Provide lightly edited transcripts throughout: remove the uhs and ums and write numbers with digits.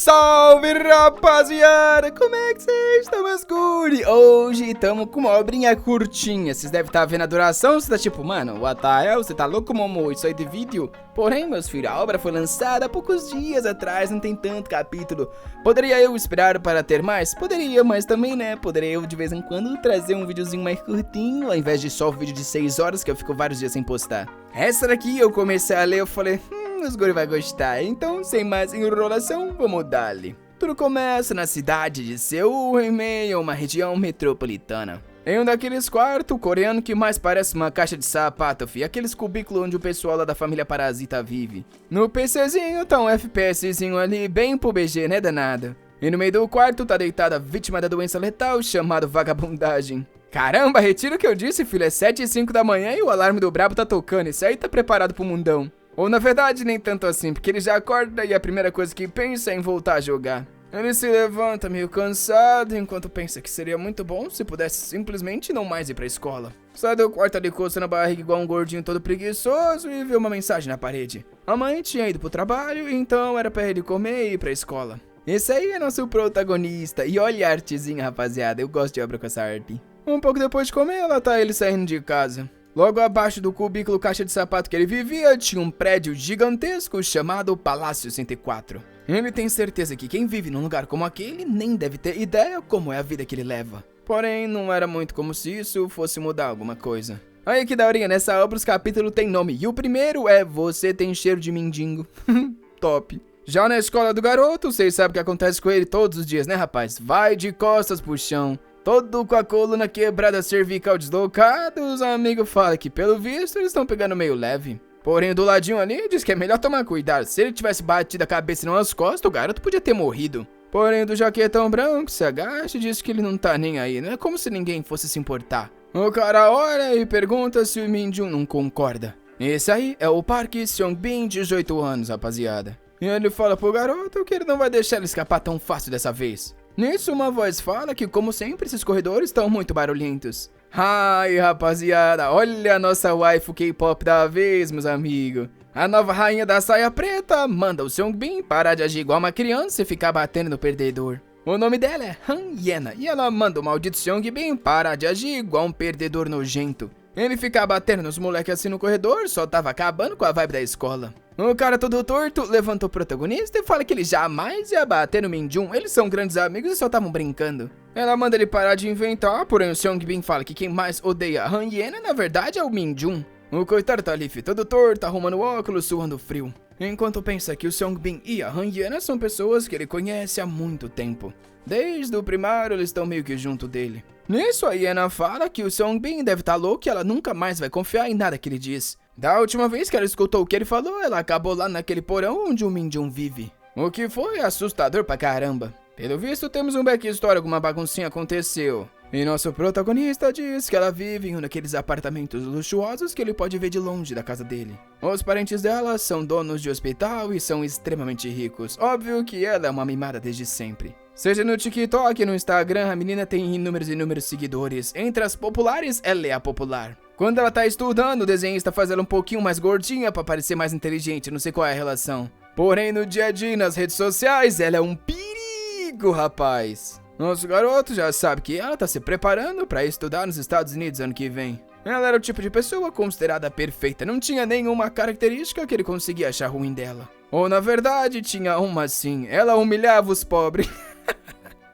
Salve, rapaziada! Como é que vocês estão, meus guri? Hoje estamos com uma obrinha curtinha. Vocês devem estar vendo a duração. Você tá tipo, mano, what the hell? Você tá louco, Momo? Isso aí de vídeo? Porém, meus filhos, a obra foi lançada há poucos dias atrás. Não tem tanto capítulo. Poderia eu esperar para ter mais? Poderia, mas também, né? Poderia eu, de vez em quando, trazer um videozinho mais curtinho, ao invés de só o vídeo de 6 horas, que eu fico vários dias sem postar. Essa daqui eu comecei a ler, eu falei... os guri vai gostar, então sem mais enrolação, vamos dar-lhe. Tudo começa na cidade de Seul, em meio a uma região metropolitana. Em um daqueles quartos coreano que mais parece uma caixa de sapato, fi, aqueles cubículos onde o pessoal lá da família Parasita vive. No PCzinho tá um FPSzinho ali, bem pro BG, né danado? E no meio do quarto tá deitada a vítima da doença letal chamada vagabundagem. Caramba, retiro o que eu disse, filho, é 7h05 da manhã e o alarme do brabo tá tocando, esse aí tá preparado pro mundão. Ou na verdade nem tanto assim, porque ele já acorda e a primeira coisa que pensa é em voltar a jogar. Ele se levanta meio cansado, enquanto pensa que seria muito bom se pudesse simplesmente não mais ir pra escola. Sai do quarto ali coçando a barriga igual um gordinho todo preguiçoso e vê uma mensagem na parede. A mãe tinha ido pro trabalho, então era pra ele comer e ir pra escola. Esse aí é nosso protagonista, e olha a artezinha, rapaziada, eu gosto de obra com essa arte. Um pouco depois de comer, ela tá ele saindo de casa. Logo abaixo do cubículo caixa de sapato que ele vivia, tinha um prédio gigantesco chamado Palácio 104. Ele tem certeza que quem vive num lugar como aquele nem deve ter ideia como é a vida que ele leva. Porém, não era muito como se isso fosse mudar alguma coisa. Aí que daorinha, nessa obra os capítulos tem nome, e o primeiro é Você Tem Cheiro de Mendigo. Top. Já na escola do garoto, vocês sabem o que acontece com ele todos os dias, né, rapaz? Vai de costas pro chão. Todo com a coluna quebrada, cervical deslocada, os amigos falam que pelo visto eles estão pegando meio leve. Porém, do ladinho ali diz que é melhor tomar cuidado. Se ele tivesse batido a cabeça e não as costas, o garoto podia ter morrido. Porém, do jaquetão branco se agacha e diz que ele não tá nem aí. Não é como se ninguém fosse se importar. O cara olha e pergunta se o Minjun não concorda. Esse aí é o Park Seong-bin, 18 anos, rapaziada. E ele fala pro garoto que ele não vai deixar ele escapar tão fácil dessa vez. Nisso, uma voz fala que, como sempre, esses corredores estão muito barulhentos. Ai, rapaziada, olha a nossa waifu K-pop da vez, meus amigos. A nova rainha da saia preta manda o Seong-bin parar de agir igual uma criança e ficar batendo no perdedor. O nome dela é Han Yena e ela manda o maldito Seong-bin parar de agir igual um perdedor nojento. Ele ficar batendo nos moleques assim no corredor só tava acabando com a vibe da escola. O cara todo torto levanta o protagonista e fala que ele jamais ia bater no Minjun. Eles são grandes amigos e só estavam brincando. Ela manda ele parar de inventar, porém o Seong-bin fala que quem mais odeia a Han Yena na verdade é o Minjun. O coitado tá ali todo torto, arrumando óculos, suando frio. Enquanto pensa que o Seong-bin e a Han Yena são pessoas que ele conhece há muito tempo. Desde o primário eles estão meio que junto dele. Nisso a Yena fala que o Seong-bin deve estar louco e ela nunca mais vai confiar em nada que ele diz. Da última vez que ela escutou o que ele falou, ela acabou lá naquele porão onde o Minjun vive. O que foi assustador pra caramba. Pelo visto temos um backstory, alguma baguncinha aconteceu. E nosso protagonista diz que ela vive em um daqueles apartamentos luxuosos que ele pode ver de longe da casa dele. Os parentes dela são donos de hospital e são extremamente ricos. Óbvio que ela é uma mimada desde sempre. Seja no TikTok, no Instagram, a menina tem inúmeros seguidores. Entre as populares, ela é a popular. Quando ela tá estudando, o desenhista faz ela um pouquinho mais gordinha pra parecer mais inteligente, não sei qual é a relação. Porém, no dia a dia, nas redes sociais, ela é um perigo, rapaz. Nosso garoto já sabe que ela tá se preparando pra estudar nos Estados Unidos ano que vem. Ela era o tipo de pessoa considerada perfeita, não tinha nenhuma característica que ele conseguia achar ruim dela. Ou na verdade, tinha uma sim, ela humilhava os pobres.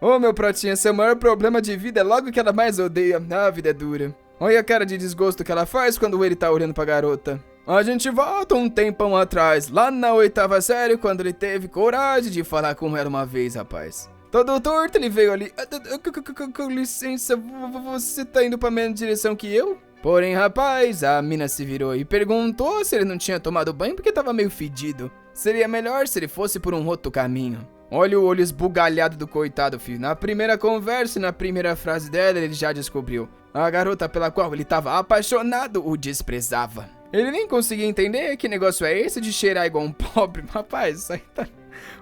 Ô meu protinha, seu maior problema de vida é logo que ela mais odeia, a vida é dura. Olha a cara de desgosto que ela faz quando ele tá olhando pra garota. A gente volta um tempão atrás, lá na 8ª série, quando ele teve coragem de falar com ela uma vez, rapaz. Todo torto, ele veio ali. Com licença, você tá indo pra mesma direção que eu? Porém, rapaz, a mina se virou e perguntou se ele não tinha tomado banho porque tava meio fedido. Seria melhor se ele fosse por um outro caminho. Olha o olho esbugalhado do coitado, filho. Na primeira conversa e na primeira frase dela, ele já descobriu. A garota pela qual ele tava apaixonado o desprezava. Ele nem conseguia entender que negócio é esse de cheirar igual um pobre. Rapaz, isso aí tá...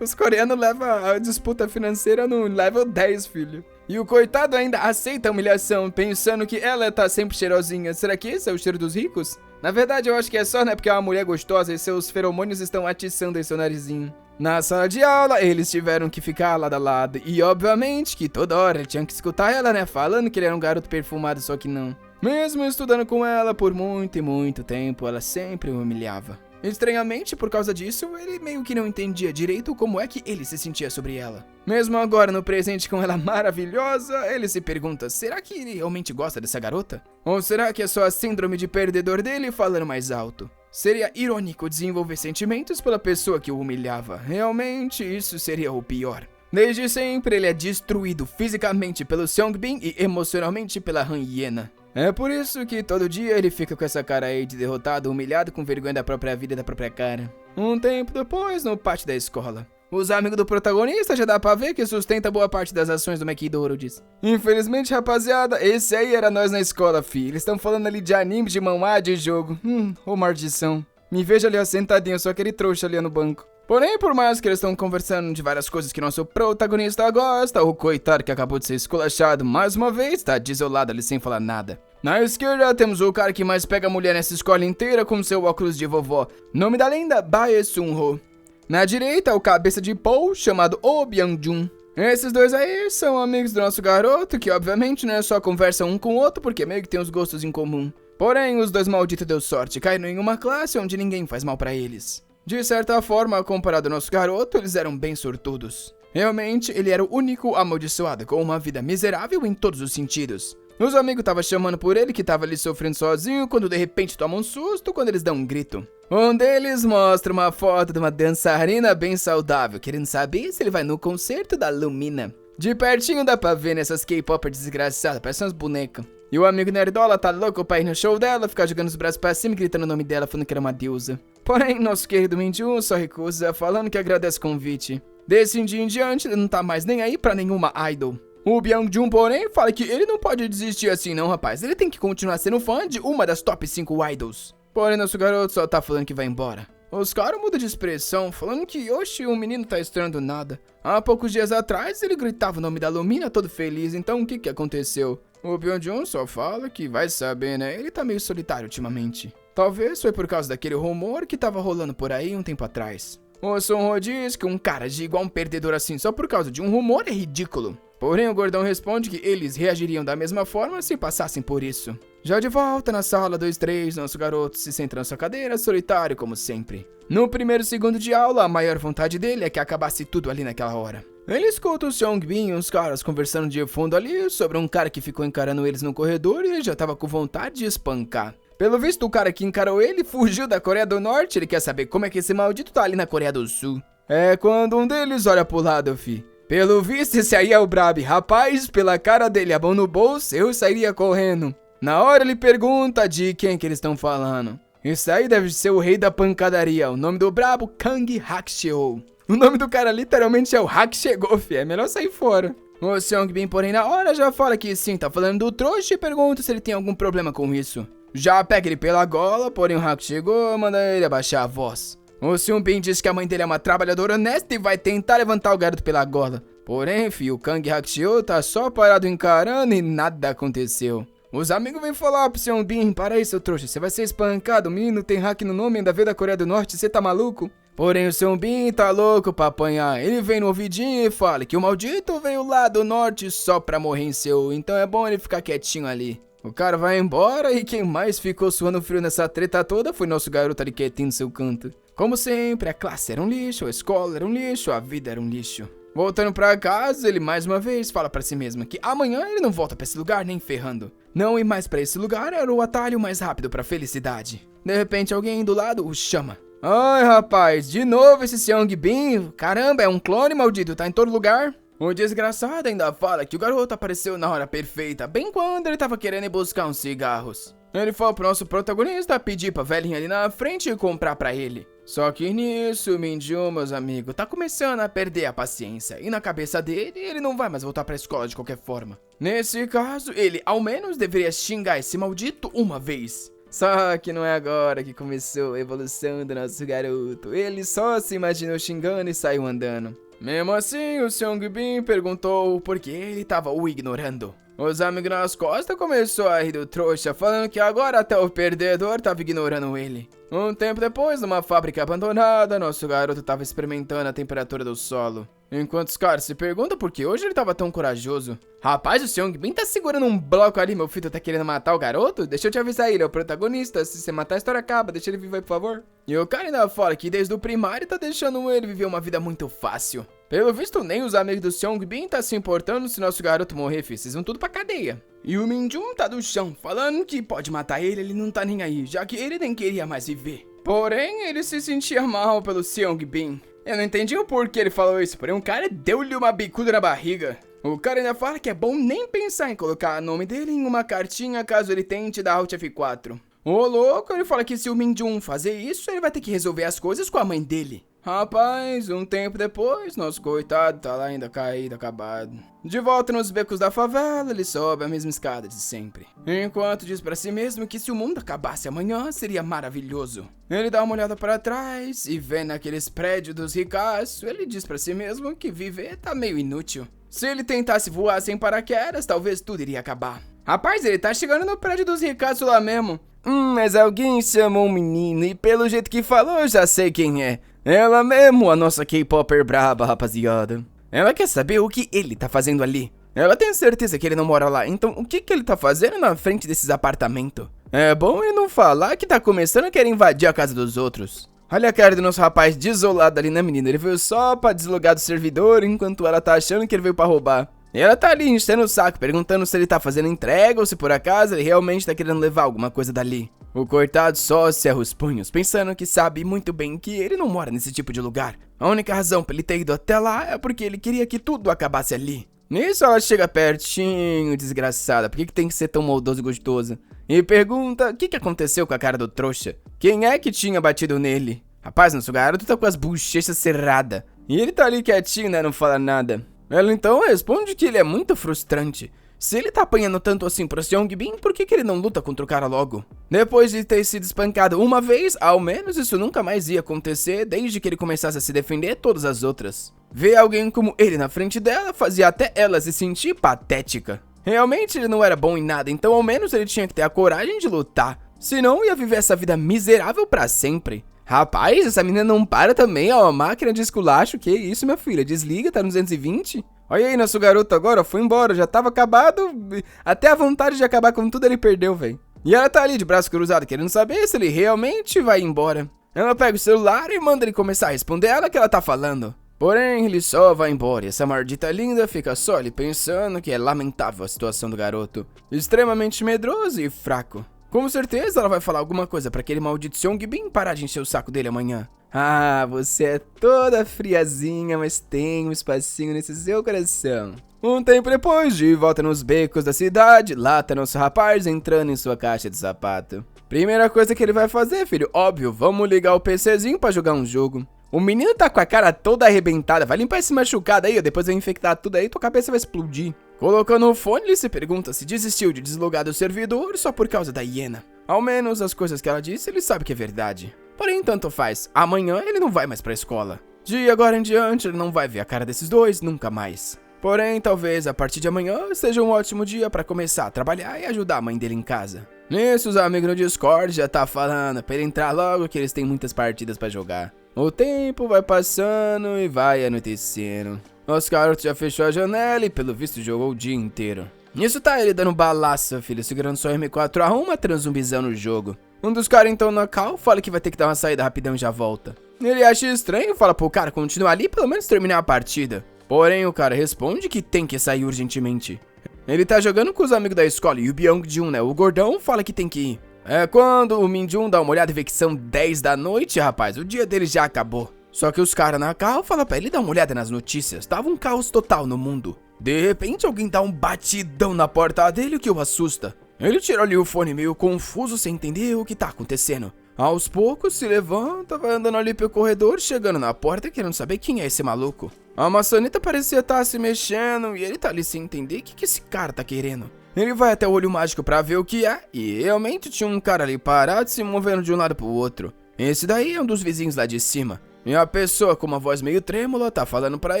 Os coreanos levam a disputa financeira no level 10, filho. E o coitado ainda aceita a humilhação, pensando que ela tá sempre cheirosinha. Será que esse é o cheiro dos ricos? Na verdade, eu acho que é só, né, porque é uma mulher gostosa e seus feromônios estão atiçando em seu narizinho. Na sala de aula, eles tiveram que ficar lado a lado. E obviamente que toda hora ele tinha que escutar ela, né? Falando que ele era um garoto perfumado, só que não. Mesmo estudando com ela por muito e muito tempo, ela sempre o humilhava. Estranhamente, por causa disso, ele meio que não entendia direito como é que ele se sentia sobre ela. Mesmo agora no presente com ela maravilhosa, ele se pergunta, será que ele realmente gosta dessa garota? Ou será que é só a síndrome de perdedor dele falando mais alto? Seria irônico desenvolver sentimentos pela pessoa que o humilhava. Realmente, isso seria o pior. Desde sempre, ele é destruído fisicamente pelo Seongbin e emocionalmente pela Han Hyena. É por isso que todo dia ele fica com essa cara aí de derrotado, humilhado, com vergonha da própria vida e da própria cara. Um tempo depois, no pátio da escola. Os amigos do protagonista já dá pra ver que sustenta boa parte das ações do McDonald's. Infelizmente, rapaziada, esse aí era nós na escola, fi. Eles estão falando ali de anime, de manhwa, de jogo. Ô maldição. Me veja ali, ó, sentadinho, só aquele trouxa ali no banco. Porém, por mais que eles estão conversando de várias coisas que nosso protagonista gosta, o coitado que acabou de ser esculachado mais uma vez tá desolado ali sem falar nada. Na esquerda temos o cara que mais pega mulher nessa escola inteira com seu óculos de vovó. Nome da lenda, Bae Sun-ho. Na direita, o cabeça de Paul, chamado Oh Byung-jun. Esses dois aí são amigos do nosso garoto, que obviamente não é só conversam um com o outro, porque meio que tem os gostos em comum. Porém, os dois malditos deu sorte, caíram em uma classe onde ninguém faz mal pra eles. De certa forma, comparado ao nosso garoto, eles eram bem sortudos. Realmente, ele era o único amaldiçoado, com uma vida miserável em todos os sentidos. Os amigos estavam chamando por ele, que estava ali sofrendo sozinho, quando de repente toma um susto quando eles dão um grito. Um deles mostra uma foto de uma dançarina bem saudável, querendo saber se ele vai no concerto da Lumina. De pertinho dá pra ver nessas K-popers desgraçadas, parecem umas bonecas. E o amigo nerdola tá louco pra ir no show dela, ficar jogando os braços pra cima e gritando o nome dela, falando que era uma deusa. Porém, nosso querido Minjun só recusa, falando que agradece o convite. Desse dia em diante, ele não tá mais nem aí pra nenhuma idol. O Byung-jun, porém, fala que ele não pode desistir assim não, rapaz. Ele tem que continuar sendo fã de uma das top 5 idols. Porém, nosso garoto só tá falando que vai embora. Os caras mudam de expressão, falando que, oxe, o menino tá estranhando nada. Há poucos dias atrás, ele gritava o nome da Lumina todo feliz, então o que aconteceu? O Byung-jun só fala que vai saber, né? Ele tá meio solitário ultimamente. Talvez foi por causa daquele rumor que tava rolando por aí um tempo atrás. O Sun-ho diz que um cara agir igual um perdedor assim só por causa de um rumor é ridículo. Porém, o gordão responde que eles reagiriam da mesma forma se passassem por isso. Já de volta na sala 2-3, nosso garoto se senta na sua cadeira, solitário como sempre. No primeiro segundo de aula, a maior vontade dele é que acabasse tudo ali naquela hora. Ele escuta o Seongbin e uns caras conversando de fundo ali sobre um cara que ficou encarando eles no corredor e ele já tava com vontade de espancar. Pelo visto, o cara que encarou ele fugiu da Coreia do Norte, ele quer saber como é que esse maldito tá ali na Coreia do Sul. É quando um deles olha pro lado, fi. Pelo visto, esse aí é o Brabi. Rapaz, pela cara dele, a mão no bolso, eu sairia correndo. Na hora ele pergunta de quem que eles estão falando. Esse aí deve ser o rei da pancadaria. O nome do brabo, Kang Hak-seo. O nome do cara literalmente é o Hak-chegou, fi. É melhor sair fora. O Seongbin, porém, na hora já fala que sim, tá falando do trouxa e pergunta se ele tem algum problema com isso. Já pega ele pela gola, porém o Hak-chegou manda ele abaixar a voz. O Seongbin diz que a mãe dele é uma trabalhadora honesta e vai tentar levantar o garoto pela gola. Porém, fi, o Kang Hak-seo tá só parado encarando e nada aconteceu. Os amigos vêm falar pro Seongbin, para aí, seu trouxa, você vai ser espancado, o menino tem hack no nome, ainda veio da Coreia do Norte, você tá maluco? Porém, o Seongbin tá louco pra apanhar, ele vem no ouvidinho e fala que o maldito veio lá do norte só pra morrer em Seul, então é bom ele ficar quietinho ali. O cara vai embora e quem mais ficou suando frio nessa treta toda foi nosso garoto ali quietinho no seu canto. Como sempre, a classe era um lixo, a escola era um lixo, a vida era um lixo. Voltando pra casa, ele mais uma vez fala pra si mesmo que amanhã ele não volta pra esse lugar nem ferrando. Não ir mais pra esse lugar era o atalho mais rápido pra felicidade. De repente alguém do lado o chama. Ai rapaz, de novo esse Seongbin, caramba, é um clone maldito, tá em todo lugar? O desgraçado ainda fala que o garoto apareceu na hora perfeita, bem quando ele tava querendo ir buscar uns cigarros. Ele foi pro nosso protagonista pedir pra velhinha ali na frente comprar pra ele. Só que nisso, o Minjun, meus amigos, tá começando a perder a paciência. E na cabeça dele, ele não vai mais voltar pra escola de qualquer forma. Nesse caso, ele ao menos deveria xingar esse maldito uma vez. Só que não é agora que começou a evolução do nosso garoto. Ele só se imaginou xingando e saiu andando. Mesmo assim, o Seongbin perguntou por que ele tava o ignorando. Os amigos nas costas começou a rir do trouxa, falando que agora até o perdedor tava ignorando ele. Um tempo depois, numa fábrica abandonada, nosso garoto tava experimentando a temperatura do solo. Enquanto os caras se perguntam por que hoje ele tava tão corajoso. Rapaz, o Seongbin tá segurando um bloco ali, meu filho tá querendo matar o garoto? Deixa eu te avisar, ele é o protagonista, se você matar a história acaba, deixa ele viver aí, por favor. E o cara ainda fala que desde o primário tá deixando ele viver uma vida muito fácil. Pelo visto, nem os amigos do Seongbin tá se importando se nosso garoto morrer, filho, vocês vão tudo pra cadeia. E o Minjun tá do chão, falando que pode matar ele não tá nem aí, já que ele nem queria mais viver. Porém, ele se sentia mal pelo Seongbin. Eu não entendi o porquê ele falou isso, porém um cara deu-lhe uma bicuda na barriga. O cara ainda fala que é bom nem pensar em colocar o nome dele em uma cartinha caso ele tente dar Alt F4. O louco, ele fala que se o Minjun fazer isso, ele vai ter que resolver as coisas com a mãe dele. Rapaz, um tempo depois, nosso coitado tá lá ainda caído, acabado. De volta nos becos da favela, ele sobe a mesma escada de sempre. Enquanto diz pra si mesmo que se o mundo acabasse amanhã, seria maravilhoso. Ele dá uma olhada pra trás e vê naqueles prédios dos ricaços, ele diz pra si mesmo que viver tá meio inútil. Se ele tentasse voar sem paraquedas, talvez tudo iria acabar. Rapaz, ele tá chegando no prédio dos ricaços lá mesmo. Mas alguém chamou um menino e pelo jeito que falou, eu já sei quem é. Ela mesmo, a nossa K-Popper braba, rapaziada. Ela quer saber o que ele tá fazendo ali. Ela tem certeza que ele não mora lá, então o que ele tá fazendo na frente desses apartamentos? É bom ele não falar que tá começando a querer invadir a casa dos outros. Olha a cara do nosso rapaz desolado ali, né, menina? Ele veio só pra deslogar do servidor, enquanto ela tá achando que ele veio pra roubar. E ela tá ali enchendo o saco, perguntando se ele tá fazendo entrega ou se por acaso ele realmente tá querendo levar alguma coisa dali. O coitado só cerra os punhos, pensando que sabe muito bem que ele não mora nesse tipo de lugar. A única razão pra ele ter ido até lá é porque ele queria que tudo acabasse ali. Nisso ela chega pertinho, desgraçada, por que tem que ser tão maldoso e gostoso? E pergunta o que aconteceu com a cara do trouxa. Quem é que tinha batido nele? Rapaz, nosso garoto tá com as bochechas cerradas. E ele tá ali quietinho, né, não fala nada. Ela então responde que ele é muito frustrante. Se ele tá apanhando tanto assim pro Seongbin, por que ele não luta contra o cara logo? Depois de ter sido espancado uma vez, ao menos isso nunca mais ia acontecer desde que ele começasse a se defender todas as outras. Ver alguém como ele na frente dela fazia até ela se sentir patética. Realmente ele não era bom em nada, então ao menos ele tinha que ter a coragem de lutar. Senão ia viver essa vida miserável pra sempre. Rapaz, essa menina não para também, ó, máquina de esculacho, que isso, minha filha? Desliga, tá no 220? Olha aí, nosso garoto agora foi embora, já tava acabado, até a vontade de acabar com tudo ele perdeu, velho. E ela tá ali de braço cruzado, querendo saber se ele realmente vai embora. Ela pega o celular e manda ele começar a responder ela que ela tá falando. Porém, ele só vai embora e essa maldita linda fica só ali pensando que é lamentável a situação do garoto. Extremamente medroso e fraco. Com certeza ela vai falar alguma coisa pra aquele maldito Seongbin parar de encher o saco dele amanhã. Ah, você é toda friazinha, mas tem um espacinho nesse seu coração. Um tempo depois, de volta nos becos da cidade, lá tá nosso rapaz entrando em sua caixa de sapato. Primeira coisa que ele vai fazer, filho, óbvio, vamos ligar o PCzinho pra jogar um jogo. O menino tá com a cara toda arrebentada, vai limpar esse machucado aí, ó, depois vai infectar tudo aí, tua cabeça vai explodir. Colocando o fone, ele se pergunta se desistiu de deslogar do servidor só por causa da hiena. Ao menos as coisas que ela disse, ele sabe que é verdade. Porém, tanto faz, amanhã ele não vai mais pra escola. De agora em diante, ele não vai ver a cara desses dois nunca mais. Porém, talvez a partir de amanhã seja um ótimo dia pra começar a trabalhar e ajudar a mãe dele em casa. Nisso, os amigos no Discord já tá falando pra ele entrar logo que eles têm muitas partidas pra jogar. O tempo vai passando e vai anoitecendo. Nosso garoto já fechou a janela e pelo visto jogou o dia inteiro. Nisso tá ele dando balaço, filho, segurando sua M4A1, matando um zumbizão no jogo. Um dos caras então na cal fala que vai ter que dar uma saída rapidão e já volta. Ele acha estranho e fala pro cara continuar ali e pelo menos terminar a partida. Porém o cara responde que tem que sair urgentemente. Ele tá jogando com os amigos da escola e o Byung-jun, né, o gordão, fala que tem que ir. É quando o Minjun dá uma olhada e vê que são 10 da noite, rapaz, o dia dele já acabou. Só que os caras na cal falam pra ele dar uma olhada nas notícias, tava um caos total no mundo. De repente alguém dá um batidão na porta dele, o que o assusta. Ele tira ali o fone meio confuso sem entender o que tá acontecendo. Aos poucos se levanta, vai andando ali pelo corredor, chegando na porta querendo saber quem é esse maluco. A maçaneta parecia estar se mexendo e ele tá ali sem entender o que esse cara tá querendo. Ele vai até o olho mágico pra ver o que é e realmente tinha um cara ali parado se movendo de um lado pro outro. Esse daí é um dos vizinhos lá de cima. E a pessoa com uma voz meio trêmula tá falando pra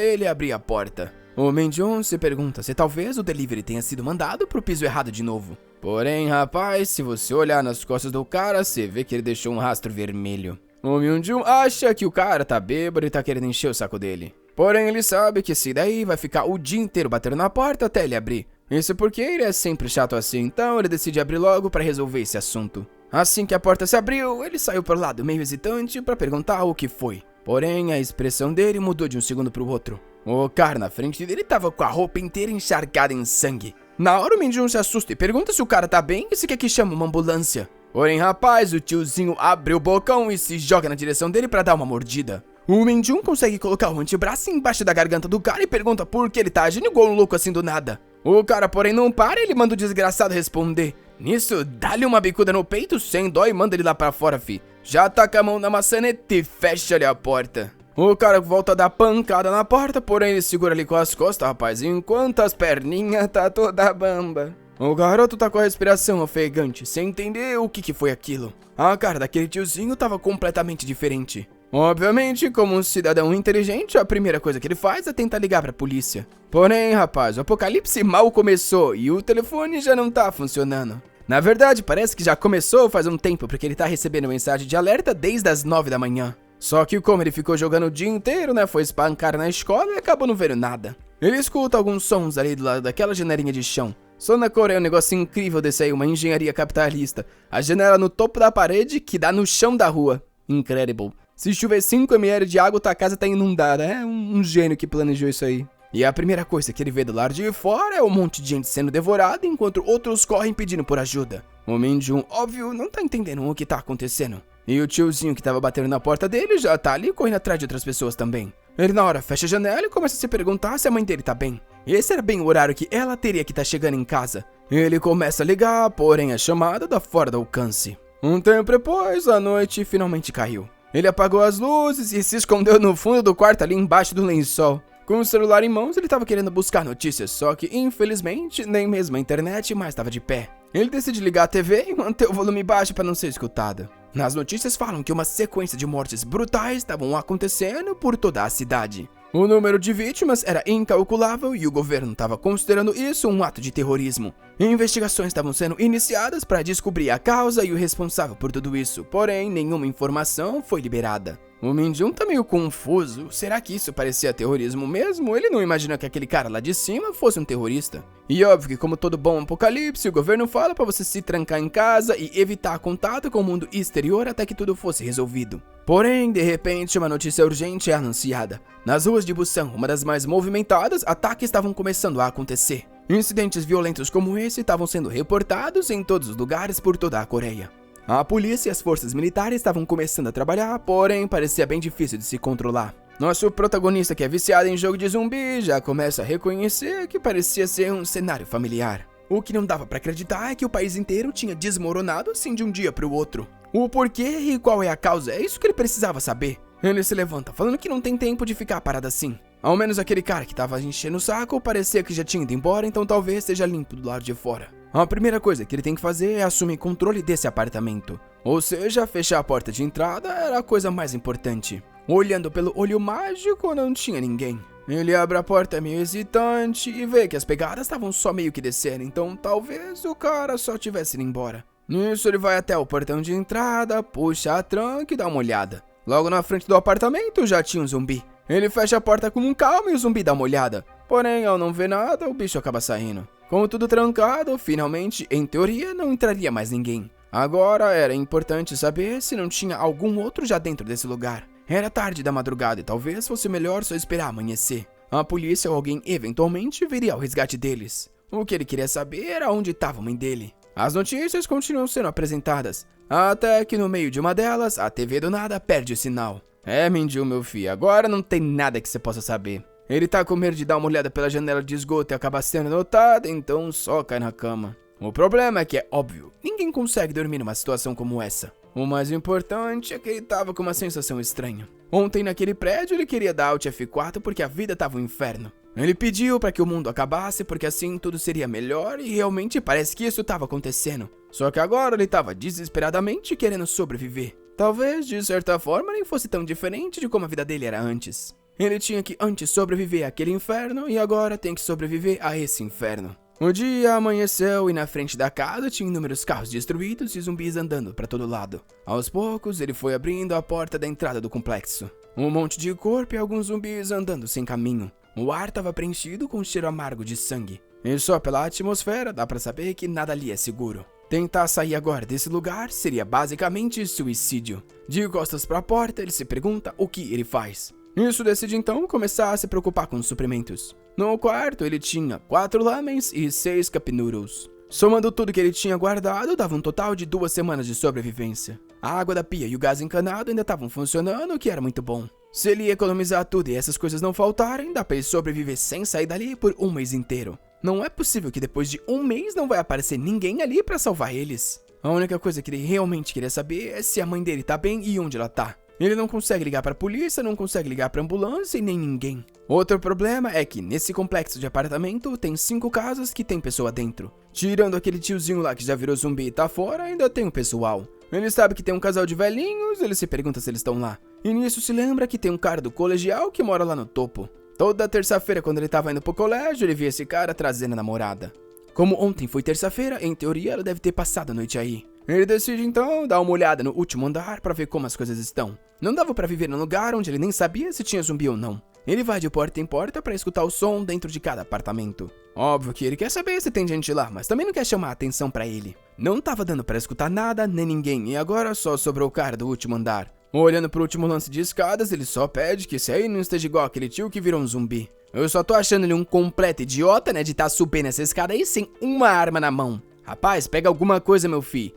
ele abrir a porta. O Minjun se pergunta se talvez o delivery tenha sido mandado pro piso errado de novo. Porém, rapaz, se você olhar nas costas do cara, você vê que ele deixou um rastro vermelho. O Minjun acha que o cara tá bêbado e tá querendo encher o saco dele. Porém, ele sabe que esse daí vai ficar o dia inteiro batendo na porta até ele abrir. Isso porque ele é sempre chato assim, então ele decide abrir logo pra resolver esse assunto. Assim que a porta se abriu, ele saiu pro lado meio hesitante pra perguntar o que foi. Porém, a expressão dele mudou de um segundo pro outro. O cara na frente dele tava com a roupa inteira encharcada em sangue. Na hora o Minjun se assusta e pergunta se o cara tá bem e se quer que chame uma ambulância. Porém, rapaz, o tiozinho abre o bocão e se joga na direção dele pra dar uma mordida. O Minjun consegue colocar o antebraço embaixo da garganta do cara e pergunta por que ele tá agindo igual um louco assim do nada. O cara, porém, não para e ele manda o desgraçado responder. Nisso, dá-lhe uma bicuda no peito sem dó e manda ele lá pra fora, fi. Já taca a mão na maçaneta e fecha-lhe a porta. O cara volta a dar pancada na porta, porém ele segura ali com as costas, rapaz, enquanto as perninhas tá toda bamba. O garoto tá com a respiração ofegante, sem entender o que foi aquilo. A cara daquele tiozinho tava completamente diferente. Obviamente, como um cidadão inteligente, a primeira coisa que ele faz é tentar ligar pra polícia. Porém, rapaz, o apocalipse mal começou e o telefone já não tá funcionando. Na verdade, parece que já começou faz um tempo, porque ele tá recebendo mensagem de alerta desde as 9 da manhã. Só que como ele ficou jogando o dia inteiro, né, foi espancar na escola e acabou não vendo nada. Ele escuta alguns sons ali do lado daquela janelinha de chão. Só na Coreia é um negócio incrível desse aí, uma engenharia capitalista. A janela no topo da parede que dá no chão da rua. Incredible. Se chover 5 ml de água, tua casa tá inundada. É um gênio que planejou isso aí. E a primeira coisa que ele vê do lado de fora é um monte de gente sendo devorada, enquanto outros correm pedindo por ajuda. O Minjun, óbvio, não tá entendendo o que tá acontecendo. E o tiozinho que tava batendo na porta dele já tá ali correndo atrás de outras pessoas também. Ele na hora fecha a janela e começa a se perguntar se a mãe dele tá bem. Esse era bem o horário que ela teria que estar chegando em casa. Ele começa a ligar, porém a chamada tá fora do alcance. Um tempo depois, a noite finalmente caiu. Ele apagou as luzes e se escondeu no fundo do quarto ali embaixo do lençol. Com o celular em mãos, ele estava querendo buscar notícias, só que, infelizmente, nem mesmo a internet mais estava de pé. Ele decide ligar a TV e manter o volume baixo para não ser escutado. Nas notícias falam que uma sequência de mortes brutais estavam acontecendo por toda a cidade. O número de vítimas era incalculável e o governo estava considerando isso um ato de terrorismo. Investigações estavam sendo iniciadas para descobrir a causa e o responsável por tudo isso, porém nenhuma informação foi liberada. O Minjun tá meio confuso. Será que isso parecia terrorismo mesmo? Ele não imagina que aquele cara lá de cima fosse um terrorista. E óbvio que, como todo bom apocalipse, o governo fala pra você se trancar em casa e evitar contato com o mundo exterior até que tudo fosse resolvido. Porém, de repente, uma notícia urgente é anunciada. Nas ruas de Busan, uma das mais movimentadas, ataques estavam começando a acontecer. Incidentes violentos como esse estavam sendo reportados em todos os lugares por toda a Coreia. A polícia e as forças militares estavam começando a trabalhar, porém parecia bem difícil de se controlar. Nosso protagonista, que é viciado em jogo de zumbi, já começa a reconhecer que parecia ser um cenário familiar. O que não dava pra acreditar é que o país inteiro tinha desmoronado assim de um dia pro outro. O porquê e qual é a causa, é isso que ele precisava saber. Ele se levanta, falando que não tem tempo de ficar parado assim. Ao menos aquele cara que tava enchendo o saco parecia que já tinha ido embora, então talvez esteja limpo do lado de fora. A primeira coisa que ele tem que fazer é assumir controle desse apartamento. Ou seja, fechar a porta de entrada era a coisa mais importante. Olhando pelo olho mágico, não tinha ninguém. Ele abre a porta meio hesitante e vê que as pegadas estavam só meio que descendo, então talvez o cara só tivesse ido embora. Nisso ele vai até o portão de entrada, puxa a tranca e dá uma olhada. Logo na frente do apartamento já tinha um zumbi. Ele fecha a porta com calma e o zumbi dá uma olhada. Porém, ao não ver nada, o bicho acaba saindo. Com tudo trancado, finalmente, em teoria, não entraria mais ninguém. Agora, era importante saber se não tinha algum outro já dentro desse lugar. Era tarde da madrugada e talvez fosse melhor só esperar amanhecer. A polícia ou alguém eventualmente viria ao resgate deles. O que ele queria saber era onde estava a mãe dele. As notícias continuam sendo apresentadas, até que no meio de uma delas, a TV do nada perde o sinal. É, Minjun, meu filho, agora não tem nada que você possa saber. Ele tá com medo de dar uma olhada pela janela de esgoto e acabar sendo notado, então só cai na cama. O problema é que é óbvio, ninguém consegue dormir numa situação como essa. O mais importante é que ele tava com uma sensação estranha. Ontem naquele prédio ele queria dar Alt F4 porque a vida tava um inferno. Ele pediu para que o mundo acabasse porque assim tudo seria melhor e realmente parece que isso tava acontecendo. Só que agora ele tava desesperadamente querendo sobreviver. Talvez, de certa forma, nem fosse tão diferente de como a vida dele era antes. Ele tinha que antes sobreviver àquele inferno e agora tem que sobreviver a esse inferno. O dia amanheceu e na frente da casa tinha inúmeros carros destruídos e zumbis andando para todo lado. Aos poucos, ele foi abrindo a porta da entrada do complexo. Um monte de corpo e alguns zumbis andando sem caminho. O ar estava preenchido com um cheiro amargo de sangue. E só pela atmosfera dá para saber que nada ali é seguro. Tentar sair agora desse lugar seria basicamente suicídio. De costas para a porta, ele se pergunta o que ele faz. Isso decide então começar a se preocupar com os suprimentos. No quarto, ele tinha 4 lamens e 6 cup noodles. Somando tudo que ele tinha guardado, dava um total de 2 semanas de sobrevivência. A água da pia e o gás encanado ainda estavam funcionando, o que era muito bom. Se ele economizar tudo e essas coisas não faltarem, dá pra ele sobreviver sem sair dali por um mês inteiro. Não é possível que depois de um mês não vai aparecer ninguém ali pra salvar eles. A única coisa que ele realmente queria saber é se a mãe dele tá bem e onde ela tá. Ele não consegue ligar pra polícia, não consegue ligar pra ambulância e nem ninguém. Outro problema é que nesse complexo de apartamento tem 5 casas que tem pessoa dentro. Tirando aquele tiozinho lá que já virou zumbi e tá fora, ainda tem um pessoal. Ele sabe que tem um casal de velhinhos, ele se pergunta se eles estão lá. E nisso se lembra que tem um cara do colegial que mora lá no topo. Toda terça-feira, quando ele tava indo pro colégio, ele via esse cara trazendo a namorada. Como ontem foi terça-feira, em teoria ela deve ter passado a noite aí. Ele decide então dar uma olhada no último andar pra ver como as coisas estão. Não dava pra viver num lugar onde ele nem sabia se tinha zumbi ou não. Ele vai de porta em porta pra escutar o som dentro de cada apartamento. Óbvio que ele quer saber se tem gente lá, mas também não quer chamar a atenção pra ele. Não tava dando pra escutar nada nem ninguém e agora só sobrou o cara do último andar. Olhando pro último lance de escadas, ele só pede que esse aí não esteja igual aquele tio que virou um zumbi. Eu só tô achando ele um completo idiota, né, de tá subindo essa escada aí sem uma arma na mão. Rapaz, pega alguma coisa, meu filho.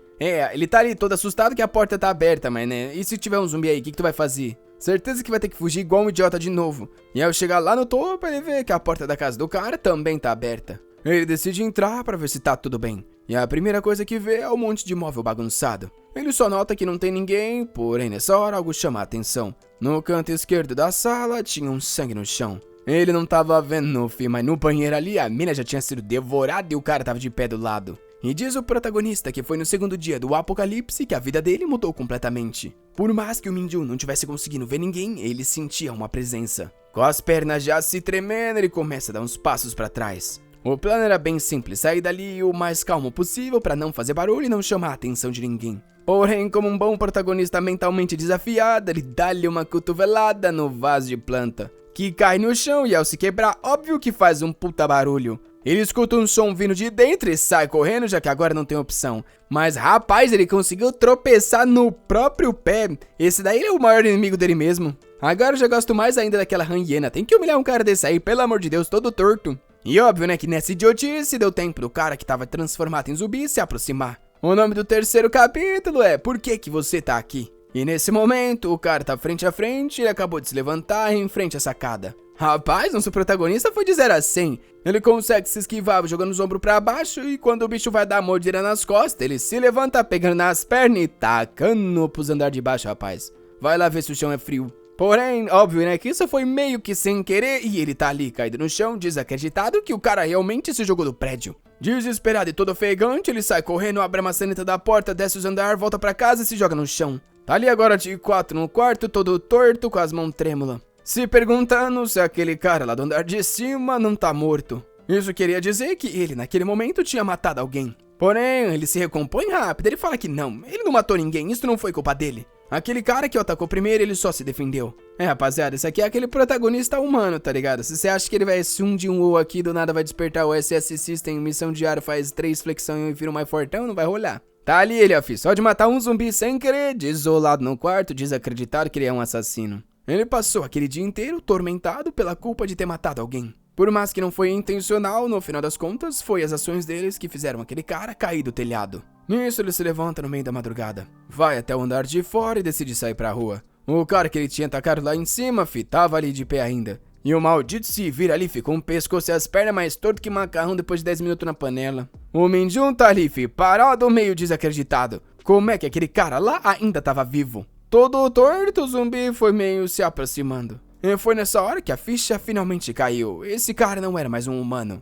Ele tá ali todo assustado que a porta tá aberta, mas né, e se tiver um zumbi aí, o que tu vai fazer? Certeza que vai ter que fugir igual um idiota de novo. E ao chegar lá no topo, ele vê que a porta da casa do cara também tá aberta. Ele decide entrar pra ver se tá tudo bem. E a primeira coisa que vê é um monte de móvel bagunçado. Ele só nota que não tem ninguém, porém nessa hora algo chama a atenção. No canto esquerdo da sala tinha um sangue no chão. Ele não tava vendo no filme, mas no banheiro ali a mina já tinha sido devorada e o cara tava de pé do lado. E diz o protagonista que foi no segundo dia do apocalipse que a vida dele mudou completamente. Por mais que o Minju não tivesse conseguindo ver ninguém, ele sentia uma presença. Com as pernas já se tremendo, ele começa a dar uns passos pra trás. O plano era bem simples, sair dali o mais calmo possível pra não fazer barulho e não chamar a atenção de ninguém. Porém, como um bom protagonista mentalmente desafiado, ele dá-lhe uma cotovelada no vaso de planta, que cai no chão e ao se quebrar, óbvio que faz um puta barulho. Ele escuta um som vindo de dentro e sai correndo, já que agora não tem opção. Mas rapaz, ele conseguiu tropeçar no próprio pé. Esse daí é o maior inimigo dele mesmo. Agora eu já gosto mais ainda daquela rã hiena. Tem que humilhar um cara desse aí, pelo amor de Deus, todo torto. E óbvio, né, que nessa idiotice deu tempo do cara que tava transformado em zumbi se aproximar. O nome do terceiro capítulo é Por que você tá aqui? E nesse momento, o cara tá frente a frente e ele acabou de se levantar em frente à sacada. Rapaz, nosso protagonista foi de 0 a 100. Ele consegue se esquivar jogando os ombros pra baixo e quando o bicho vai dar a mordida nas costas, ele se levanta pegando nas pernas e tacando pros andar de baixo, rapaz. Vai lá ver se o chão é frio. Porém, óbvio, né, que isso foi meio que sem querer e ele tá ali caído no chão, desacreditado que o cara realmente se jogou do prédio. Desesperado e todo ofegante, ele sai correndo, abre a maçaneta da porta, desce os andares, volta pra casa e se joga no chão. Tá ali agora de 4 no quarto, todo torto, com as mãos trêmulas, se perguntando se aquele cara lá do andar de cima não tá morto. Isso queria dizer que ele, naquele momento, tinha matado alguém. Porém, ele se recompõe rápido, ele fala que não, ele não matou ninguém, isso não foi culpa dele. Aquele cara que o atacou primeiro, ele só se defendeu. Rapaziada, esse aqui é aquele protagonista humano, tá ligado? Se você acha que ele vai se um de um ou aqui, do nada vai despertar o SS System, missão diária, faz 3 flexões e vira um mais fortão, não vai rolar. Tá ali ele, ó, filho, só de matar um zumbi sem querer, desolado no quarto, desacreditado que ele é um assassino. Ele passou aquele dia inteiro tormentado pela culpa de ter matado alguém. Por mais que não foi intencional, no final das contas, foi as ações deles que fizeram aquele cara cair do telhado. Nisso ele se levanta no meio da madrugada, vai até o andar de fora e decide sair pra rua. O cara que ele tinha atacado lá em cima, fi, tava ali de pé ainda. E o maldito se vira ali, fi, com o pescoço e as pernas mais torto que macarrão depois de 10 minutos na panela. O Minjun tá ali, fi, parado meio desacreditado. Como é que aquele cara lá ainda tava vivo? Todo torto, o zumbi foi meio se aproximando. E foi nessa hora que a ficha finalmente caiu. Esse cara não era mais um humano.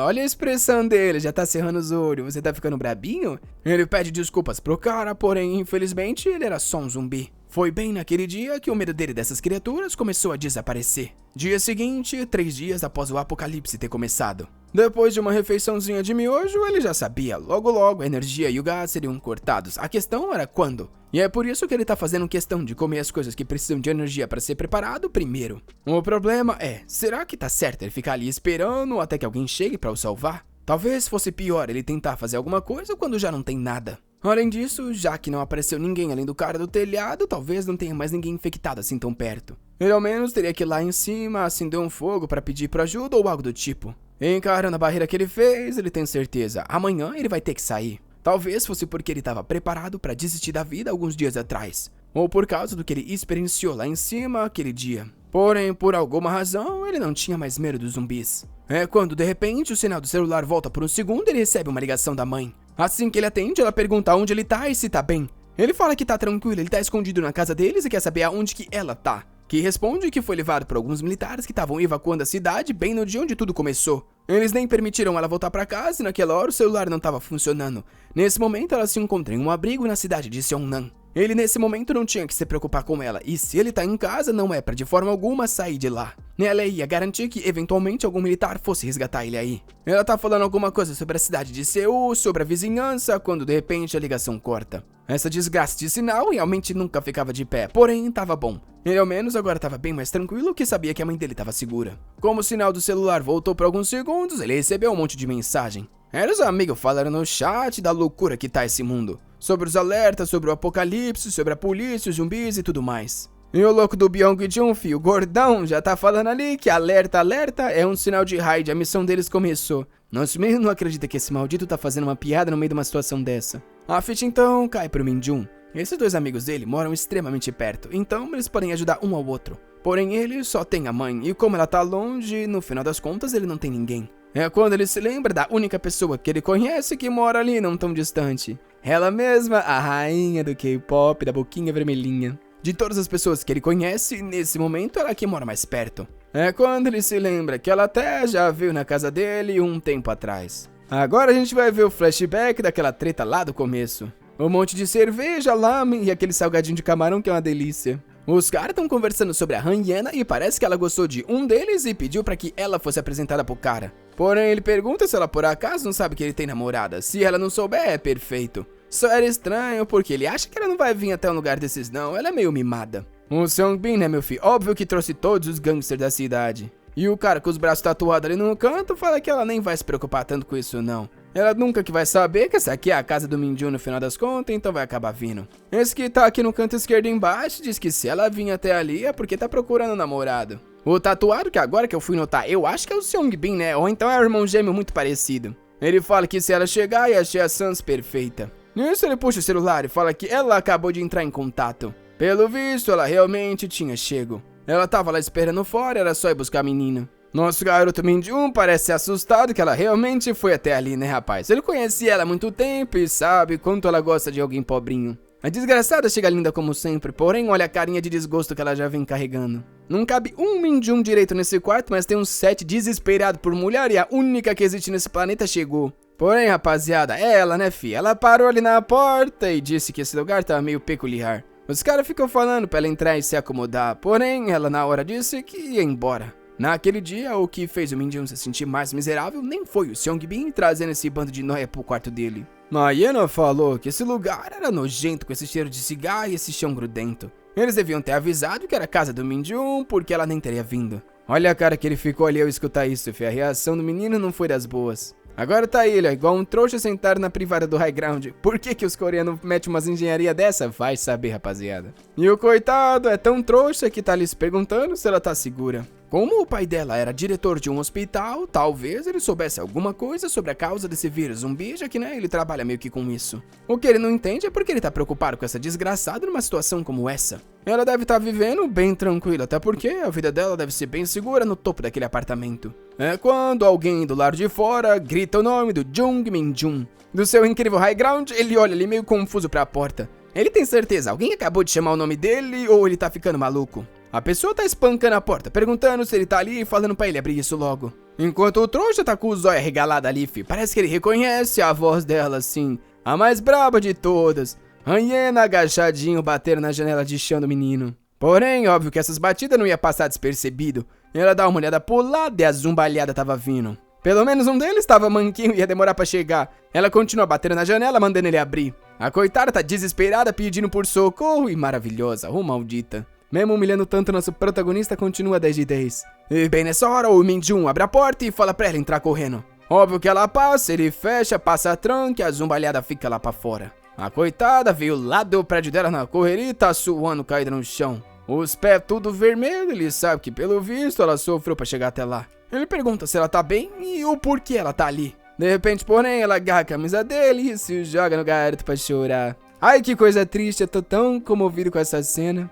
Olha a expressão dele, já tá cerrando os olhos, você tá ficando brabinho? Ele pede desculpas pro cara, porém, infelizmente, ele era só um zumbi. Foi bem naquele dia que o medo dele dessas criaturas começou a desaparecer. Dia seguinte, 3 dias após o apocalipse ter começado. Depois de uma refeiçãozinha de miojo, ele já sabia, logo a energia e o gás seriam cortados. A questão era quando. E é por isso que ele tá fazendo questão de comer as coisas que precisam de energia para ser preparado primeiro. O problema é, será que tá certo ele ficar ali esperando até que alguém chegue para o salvar? Talvez fosse pior ele tentar fazer alguma coisa quando já não tem nada. Além disso, já que não apareceu ninguém além do cara do telhado, talvez não tenha mais ninguém infectado assim tão perto. Ele ao menos teria que ir lá em cima, acender um fogo para pedir por ajuda ou algo do tipo. Encarando a barreira que ele fez, ele tem certeza, amanhã ele vai ter que sair. Talvez fosse porque ele estava preparado para desistir da vida alguns dias atrás, ou por causa do que ele experienciou lá em cima aquele dia. Porém, por alguma razão, ele não tinha mais medo dos zumbis. É quando, de repente, o sinal do celular volta por um segundo e ele recebe uma ligação da mãe. Assim que ele atende, ela pergunta onde ele tá e se tá bem. Ele fala que tá tranquilo, ele tá escondido na casa deles e quer saber aonde que ela tá. Que responde que foi levado por alguns militares que estavam evacuando a cidade bem no dia onde tudo começou. Eles nem permitiram ela voltar pra casa e naquela hora o celular não estava funcionando. Nesse momento ela se encontra em um abrigo na cidade de Seongnam. Ele nesse momento não tinha que se preocupar com ela, e se ele tá em casa não é pra de forma alguma sair de lá. Ela ia garantir que eventualmente algum militar fosse resgatar ele aí. Ela tá falando alguma coisa sobre a cidade de Seul, sobre a vizinhança, quando de repente a ligação corta. Essa desgraça de sinal realmente nunca ficava de pé, porém tava bom. Ele ao menos agora tava bem mais tranquilo que sabia que a mãe dele tava segura. Como o sinal do celular voltou por alguns segundos, ele recebeu um monte de mensagem. Era os amigos falando no chat da loucura que tá esse mundo. Sobre os alertas, sobre o apocalipse, sobre a polícia, os zumbis e tudo mais. E o louco do Byung-jun, o gordão, já tá falando ali que alerta é um sinal de raid, a missão deles começou. Nosso meio não acredita que esse maldito tá fazendo uma piada no meio de uma situação dessa. A ficha então cai pro Min-jun. Esses dois amigos dele moram extremamente perto, então eles podem ajudar um ao outro. Porém ele só tem a mãe, e como ela tá longe, no final das contas ele não tem ninguém. É quando ele se lembra da única pessoa que ele conhece que mora ali não tão distante. Ela mesma, a rainha do K-pop, da boquinha vermelhinha. De todas as pessoas que ele conhece, nesse momento ela que mora mais perto. É quando ele se lembra que ela até já veio na casa dele um tempo atrás. Agora a gente vai ver o flashback daquela treta lá do começo. Um monte de cerveja, lamen e aquele salgadinho de camarão que é uma delícia. Os caras estão conversando sobre a Han Yena e parece que ela gostou de um deles e pediu pra que ela fosse apresentada pro cara. Porém, ele pergunta se ela por acaso não sabe que ele tem namorada. Se ela não souber, é perfeito. Só era estranho porque ele acha que ela não vai vir até um lugar desses não, ela é meio mimada. O Seongbin, né meu filho, óbvio que trouxe todos os gangsters da cidade. E o cara com os braços tatuados ali no canto fala que ela nem vai se preocupar tanto com isso não. Ela nunca que vai saber que essa aqui é a casa do Min-jun no final das contas, então vai acabar vindo. Esse que tá aqui no canto esquerdo embaixo diz que se ela vir até ali é porque tá procurando um namorado. O tatuado, que agora que eu fui notar, eu acho que é o Seongbin, né? Ou então é o irmão gêmeo muito parecido. Ele fala que se ela chegar ia achar a Sans perfeita. Nisso ele puxa o celular e fala que ela acabou de entrar em contato. Pelo visto, ela realmente tinha chego. Ela tava lá esperando fora, era só ir buscar a menina. Nosso garoto Min-jun parece assustado que ela realmente foi até ali, né rapaz? Ele conhecia ela há muito tempo e sabe quanto ela gosta de alguém pobrinho. A desgraçada chega linda como sempre, porém olha a carinha de desgosto que ela já vem carregando. Não cabe um Min-jun direito nesse quarto, mas tem uns 7 desesperado por mulher e a única que existe nesse planeta chegou. Porém, rapaziada, é ela, né fi? Ela parou ali na porta e disse que esse lugar tava meio peculiar. Os caras ficam falando pra ela entrar e se acomodar, porém ela na hora disse que ia embora. Naquele dia, o que fez o Min-jun se sentir mais miserável nem foi o Seongbin trazendo esse bando de nóia pro quarto dele. A Yena falou que esse lugar era nojento com esse cheiro de cigarro e esse chão grudento. Eles deviam ter avisado que era a casa do Min-jun porque ela nem teria vindo. Olha a cara que ele ficou ali ao escutar isso, fi. A reação do menino não foi das boas. Agora tá ele, ó, igual um trouxa sentado na privada do high ground. Por que os coreanos metem umas engenharia dessa? Vai saber, rapaziada. E o coitado é tão trouxa que tá ali se perguntando se ela tá segura. Como o pai dela era diretor de um hospital, talvez ele soubesse alguma coisa sobre a causa desse vírus zumbi, já que, né, ele trabalha meio que com isso. O que ele não entende é porque ele tá preocupado com essa desgraçada numa situação como essa. Ela deve estar vivendo bem tranquila, até porque a vida dela deve ser bem segura no topo daquele apartamento. É quando alguém do lado de fora grita o nome do Jung Min-jun. Do seu incrível high ground, ele olha ali meio confuso pra porta. Ele tem certeza, alguém acabou de chamar o nome dele ou ele tá ficando maluco? A pessoa tá espancando a porta, perguntando se ele tá ali e falando pra ele abrir isso logo. Enquanto o trouxa tá com os olhos regalados ali, fi. Parece que ele reconhece a voz dela, assim. A mais braba de todas. A hiena agachadinho bateram na janela de chão do menino. Porém, óbvio que essas batidas não ia passar despercebido. Ela dá uma olhada pro lado e a zumbalhada tava vindo. Pelo menos um deles tava manquinho e ia demorar pra chegar. Ela continua batendo na janela, mandando ele abrir. A coitada tá desesperada, pedindo por socorro e maravilhosa, maldita. Mesmo humilhando tanto, nosso protagonista continua 10 de 10. E bem nessa hora, o Minjun abre a porta e fala pra ela entrar correndo. Óbvio que ela passa, ele fecha, passa a tranca e a zumbalhada fica lá pra fora. A coitada veio lá do prédio dela na correria e tá suando, caída no chão. Os pés tudo vermelho, ele sabe que pelo visto ela sofreu pra chegar até lá. Ele pergunta se ela tá bem e o porquê ela tá ali. De repente, porém, ela agarra a camisa dele e se joga no garoto pra chorar. Ai, que coisa triste, eu tô tão comovido com essa cena.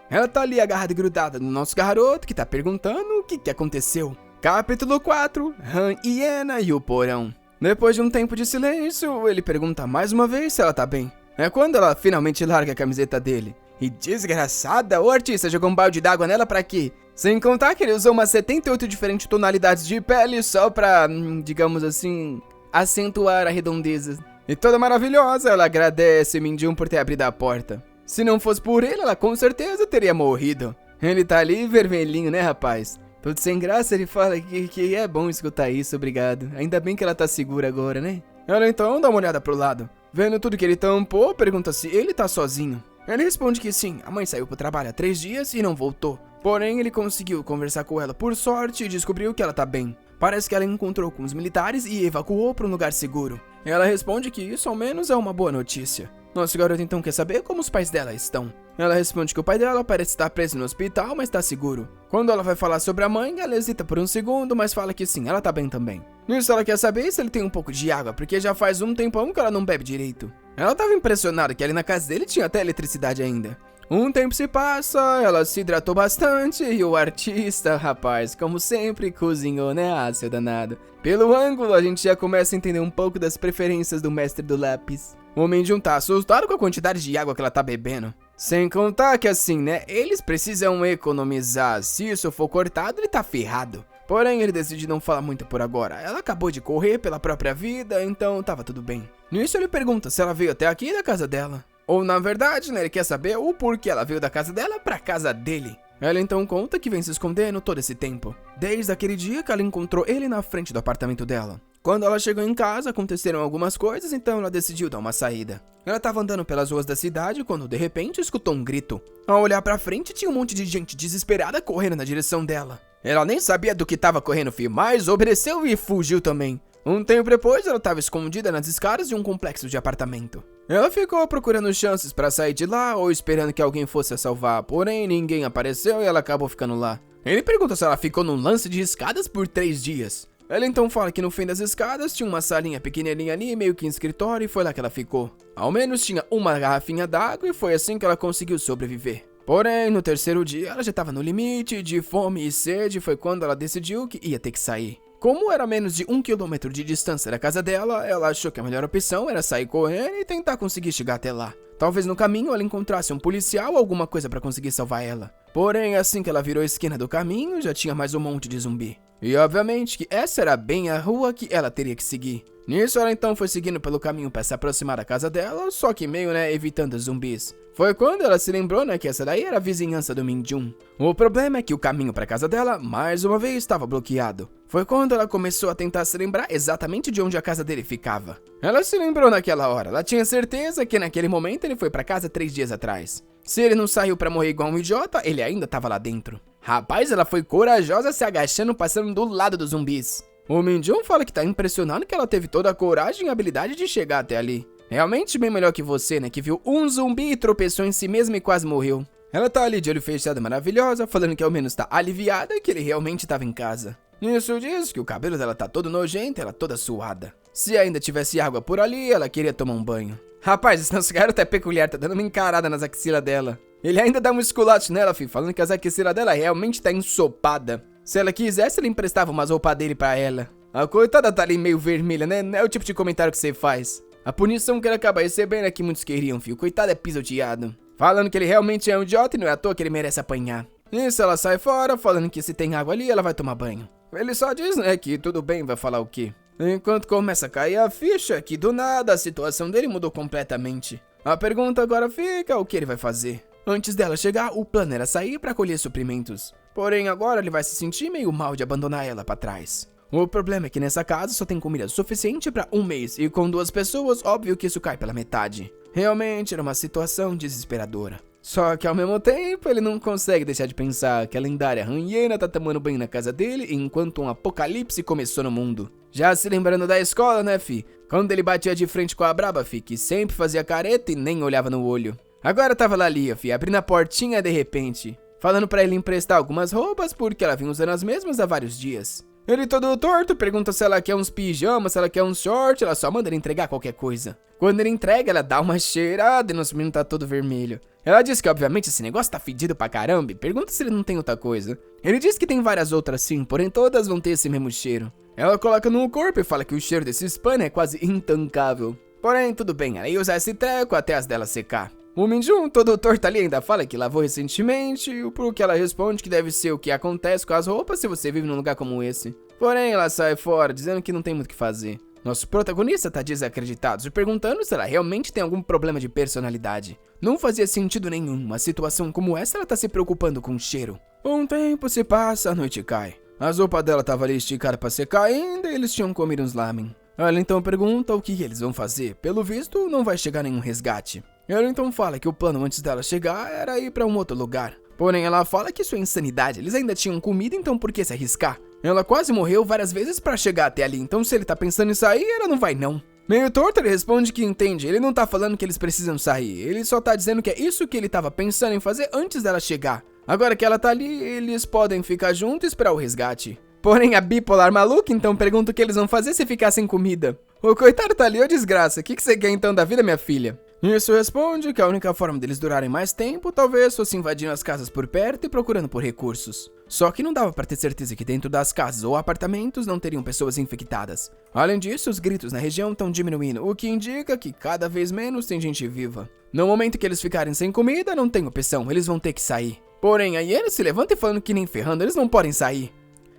Ela tá ali agarrada e grudada no nosso garoto que tá perguntando o que aconteceu. Capítulo 4, Han, Hiena e o Porão. Depois de um tempo de silêncio, ele pergunta mais uma vez se ela tá bem. É quando ela finalmente larga a camiseta dele. E desgraçada, o artista jogou um balde d'água nela pra quê? Sem contar que ele usou umas 78 diferentes tonalidades de pele só pra, digamos assim, acentuar a redondeza. E toda maravilhosa, ela agradece Minjun por ter abrido a porta. Se não fosse por ele, ela com certeza teria morrido. Ele tá ali vermelhinho, né, rapaz? Todo sem graça, ele fala que é bom escutar isso, obrigado. Ainda bem que ela tá segura agora, né? Ela então dá uma olhada pro lado. Vendo tudo que ele tampou, pergunta se ele tá sozinho. Ele responde que sim, a mãe saiu pro trabalho há 3 dias e não voltou. Porém, ele conseguiu conversar com ela por sorte e descobriu que ela tá bem. Parece que ela encontrou com os militares e evacuou para um lugar seguro. Ela responde que isso ao menos é uma boa notícia. Nosso garoto então quer saber como os pais dela estão. Ela responde que o pai dela parece estar preso no hospital, mas tá seguro. Quando ela vai falar sobre a mãe, ela hesita por um segundo, mas fala que sim, ela tá bem também. Nisso ela quer saber se ele tem um pouco de água, porque já faz um tempão que ela não bebe direito. Ela tava impressionada que ali na casa dele tinha até eletricidade ainda. Um tempo se passa, ela se hidratou bastante e o artista, rapaz, como sempre, cozinhou, né? Ah, seu danado. Pelo ângulo, a gente já começa a entender um pouco das preferências do mestre do lápis. O Minjun tá assustado com a quantidade de água que ela tá bebendo. Sem contar que assim, né, eles precisam economizar. Se isso for cortado, ele tá ferrado. Porém, ele decide não falar muito por agora. Ela acabou de correr pela própria vida, então tava tudo bem. Nisso ele pergunta se ela veio até aqui da casa dela. Ou na verdade, né, ele quer saber o porquê ela veio da casa dela pra casa dele. Ela então conta que vem se escondendo todo esse tempo. Desde aquele dia que ela encontrou ele na frente do apartamento dela. Quando ela chegou em casa, aconteceram algumas coisas, então ela decidiu dar uma saída. Ela estava andando pelas ruas da cidade quando de repente escutou um grito. Ao olhar pra frente, tinha um monte de gente desesperada correndo na direção dela. Ela nem sabia do que estava correndo, filho, mas obedeceu e fugiu também. Um tempo depois, ela estava escondida nas escadas de um complexo de apartamento. Ela ficou procurando chances para sair de lá ou esperando que alguém fosse a salvar, porém ninguém apareceu e ela acabou ficando lá. Ele pergunta se ela ficou num lance de escadas por 3 dias. Ela então fala que no fim das escadas tinha uma salinha pequenininha ali, meio que um escritório, e foi lá que ela ficou. Ao menos tinha uma garrafinha d'água e foi assim que ela conseguiu sobreviver. Porém, no terceiro dia, ela já estava no limite de fome e sede, foi quando ela decidiu que ia ter que sair. Como era menos de 1 quilômetro de distância da casa dela, ela achou que a melhor opção era sair correndo e tentar conseguir chegar até lá. Talvez no caminho ela encontrasse um policial ou alguma coisa para conseguir salvar ela. Porém, assim que ela virou a esquina do caminho, já tinha mais um monte de zumbi. E obviamente que essa era bem a rua que ela teria que seguir. Nisso ela então foi seguindo pelo caminho para se aproximar da casa dela, só que meio, né, evitando os zumbis. Foi quando ela se lembrou, né, que essa daí era a vizinhança do Minjun. O problema é que o caminho para casa dela, mais uma vez, estava bloqueado. Foi quando ela começou a tentar se lembrar exatamente de onde a casa dele ficava. Ela se lembrou naquela hora, ela tinha certeza que naquele momento ele foi para casa 3 dias atrás. Se ele não saiu pra morrer igual um idiota, ele ainda tava lá dentro. Rapaz, ela foi corajosa se agachando, passando do lado dos zumbis. O Minjun fala que tá impressionado que ela teve toda a coragem e habilidade de chegar até ali. Realmente bem melhor que você, né, que viu um zumbi e tropeçou em si mesmo e quase morreu. Ela tá ali de olho fechado, maravilhosa, falando que ao menos tá aliviada e que ele realmente tava em casa. Nisso diz que o cabelo dela tá todo nojento, ela toda suada. Se ainda tivesse água por ali, ela queria tomar um banho. Rapaz, esse nosso garoto é peculiar, tá dando uma encarada nas axilas dela. Ele ainda dá um esculacho nela, filho, falando que as axilas dela realmente tá ensopada. Se ela quisesse, ele emprestava umas roupas dele pra ela. A coitada tá ali meio vermelha, né? Não é o tipo de comentário que você faz. A punição que ele acaba recebendo é que muitos queriam, filho. Coitado é pisoteado. Falando que ele realmente é um idiota e não é à toa que ele merece apanhar. Nisso ela sai fora, falando que se tem água ali, ela vai tomar banho. Ele só diz, né, que tudo bem, vai falar o quê? Enquanto começa a cair a ficha, que do nada a situação dele mudou completamente. A pergunta agora fica o que ele vai fazer. Antes dela chegar, o plano era sair para colher suprimentos. Porém, agora ele vai se sentir meio mal de abandonar ela para trás. O problema é que nessa casa só tem comida suficiente para um mês e com 2 pessoas, óbvio que isso cai pela metade. Realmente era uma situação desesperadora. Só que ao mesmo tempo ele não consegue deixar de pensar que a lendária Ranhena tá tomando banho na casa dele enquanto um apocalipse começou no mundo. Já se lembrando da escola, né, fi? Quando ele batia de frente com a braba, fi, que sempre fazia careta e nem olhava no olho. Agora tava lá ali, fi, abrindo a portinha de repente, falando pra ele emprestar algumas roupas porque ela vinha usando as mesmas há vários dias. Ele todo torto pergunta se ela quer uns pijamas, se ela quer um short, ela só manda ele entregar qualquer coisa. Quando ele entrega, ela dá uma cheirada e nosso menino tá todo vermelho. Ela diz que obviamente esse negócio tá fedido pra caramba e pergunta se ele não tem outra coisa. Ele diz que tem várias outras sim, porém todas vão ter esse mesmo cheiro. Ela coloca no corpo e fala que o cheiro desse pano é quase intancável. Porém, tudo bem, ela ia usar esse treco até as dela secar. O Minjun, todo torto ali, ainda fala que lavou recentemente, pro que ela responde que deve ser o que acontece com as roupas se você vive num lugar como esse. Porém, ela sai fora, dizendo que não tem muito o que fazer. Nosso protagonista tá desacreditado, se perguntando se ela realmente tem algum problema de personalidade. Não fazia sentido nenhum, uma situação como essa ela tá se preocupando com o cheiro. Um tempo se passa, a noite cai. As roupas dela estavam ali esticadas pra secar ainda e eles tinham comido uns lamen. Ela então pergunta o que eles vão fazer, pelo visto não vai chegar nenhum resgate. Ela então fala que o plano antes dela chegar era ir pra um outro lugar. Porém ela fala que isso é insanidade, eles ainda tinham comida, então por que se arriscar? Ela quase morreu várias vezes pra chegar até ali, então se ele tá pensando em sair, ela não vai não. Meio torto ele responde que entende, ele não tá falando que eles precisam sair, ele só tá dizendo que é isso que ele tava pensando em fazer antes dela chegar. Agora que ela tá ali, eles podem ficar juntos e esperar o resgate. Porém a bipolar maluca então pergunta o que eles vão fazer se ficar sem comida. O coitado tá ali, ô desgraça, o que você quer então da vida, minha filha? Isso responde que a única forma deles durarem mais tempo talvez fosse invadindo as casas por perto e procurando por recursos. Só que não dava pra ter certeza que dentro das casas ou apartamentos não teriam pessoas infectadas. Além disso, os gritos na região estão diminuindo, o que indica que cada vez menos tem gente viva. No momento que eles ficarem sem comida, não tem opção, eles vão ter que sair. Porém, aí ele se levanta e falando que nem ferrando, eles não podem sair.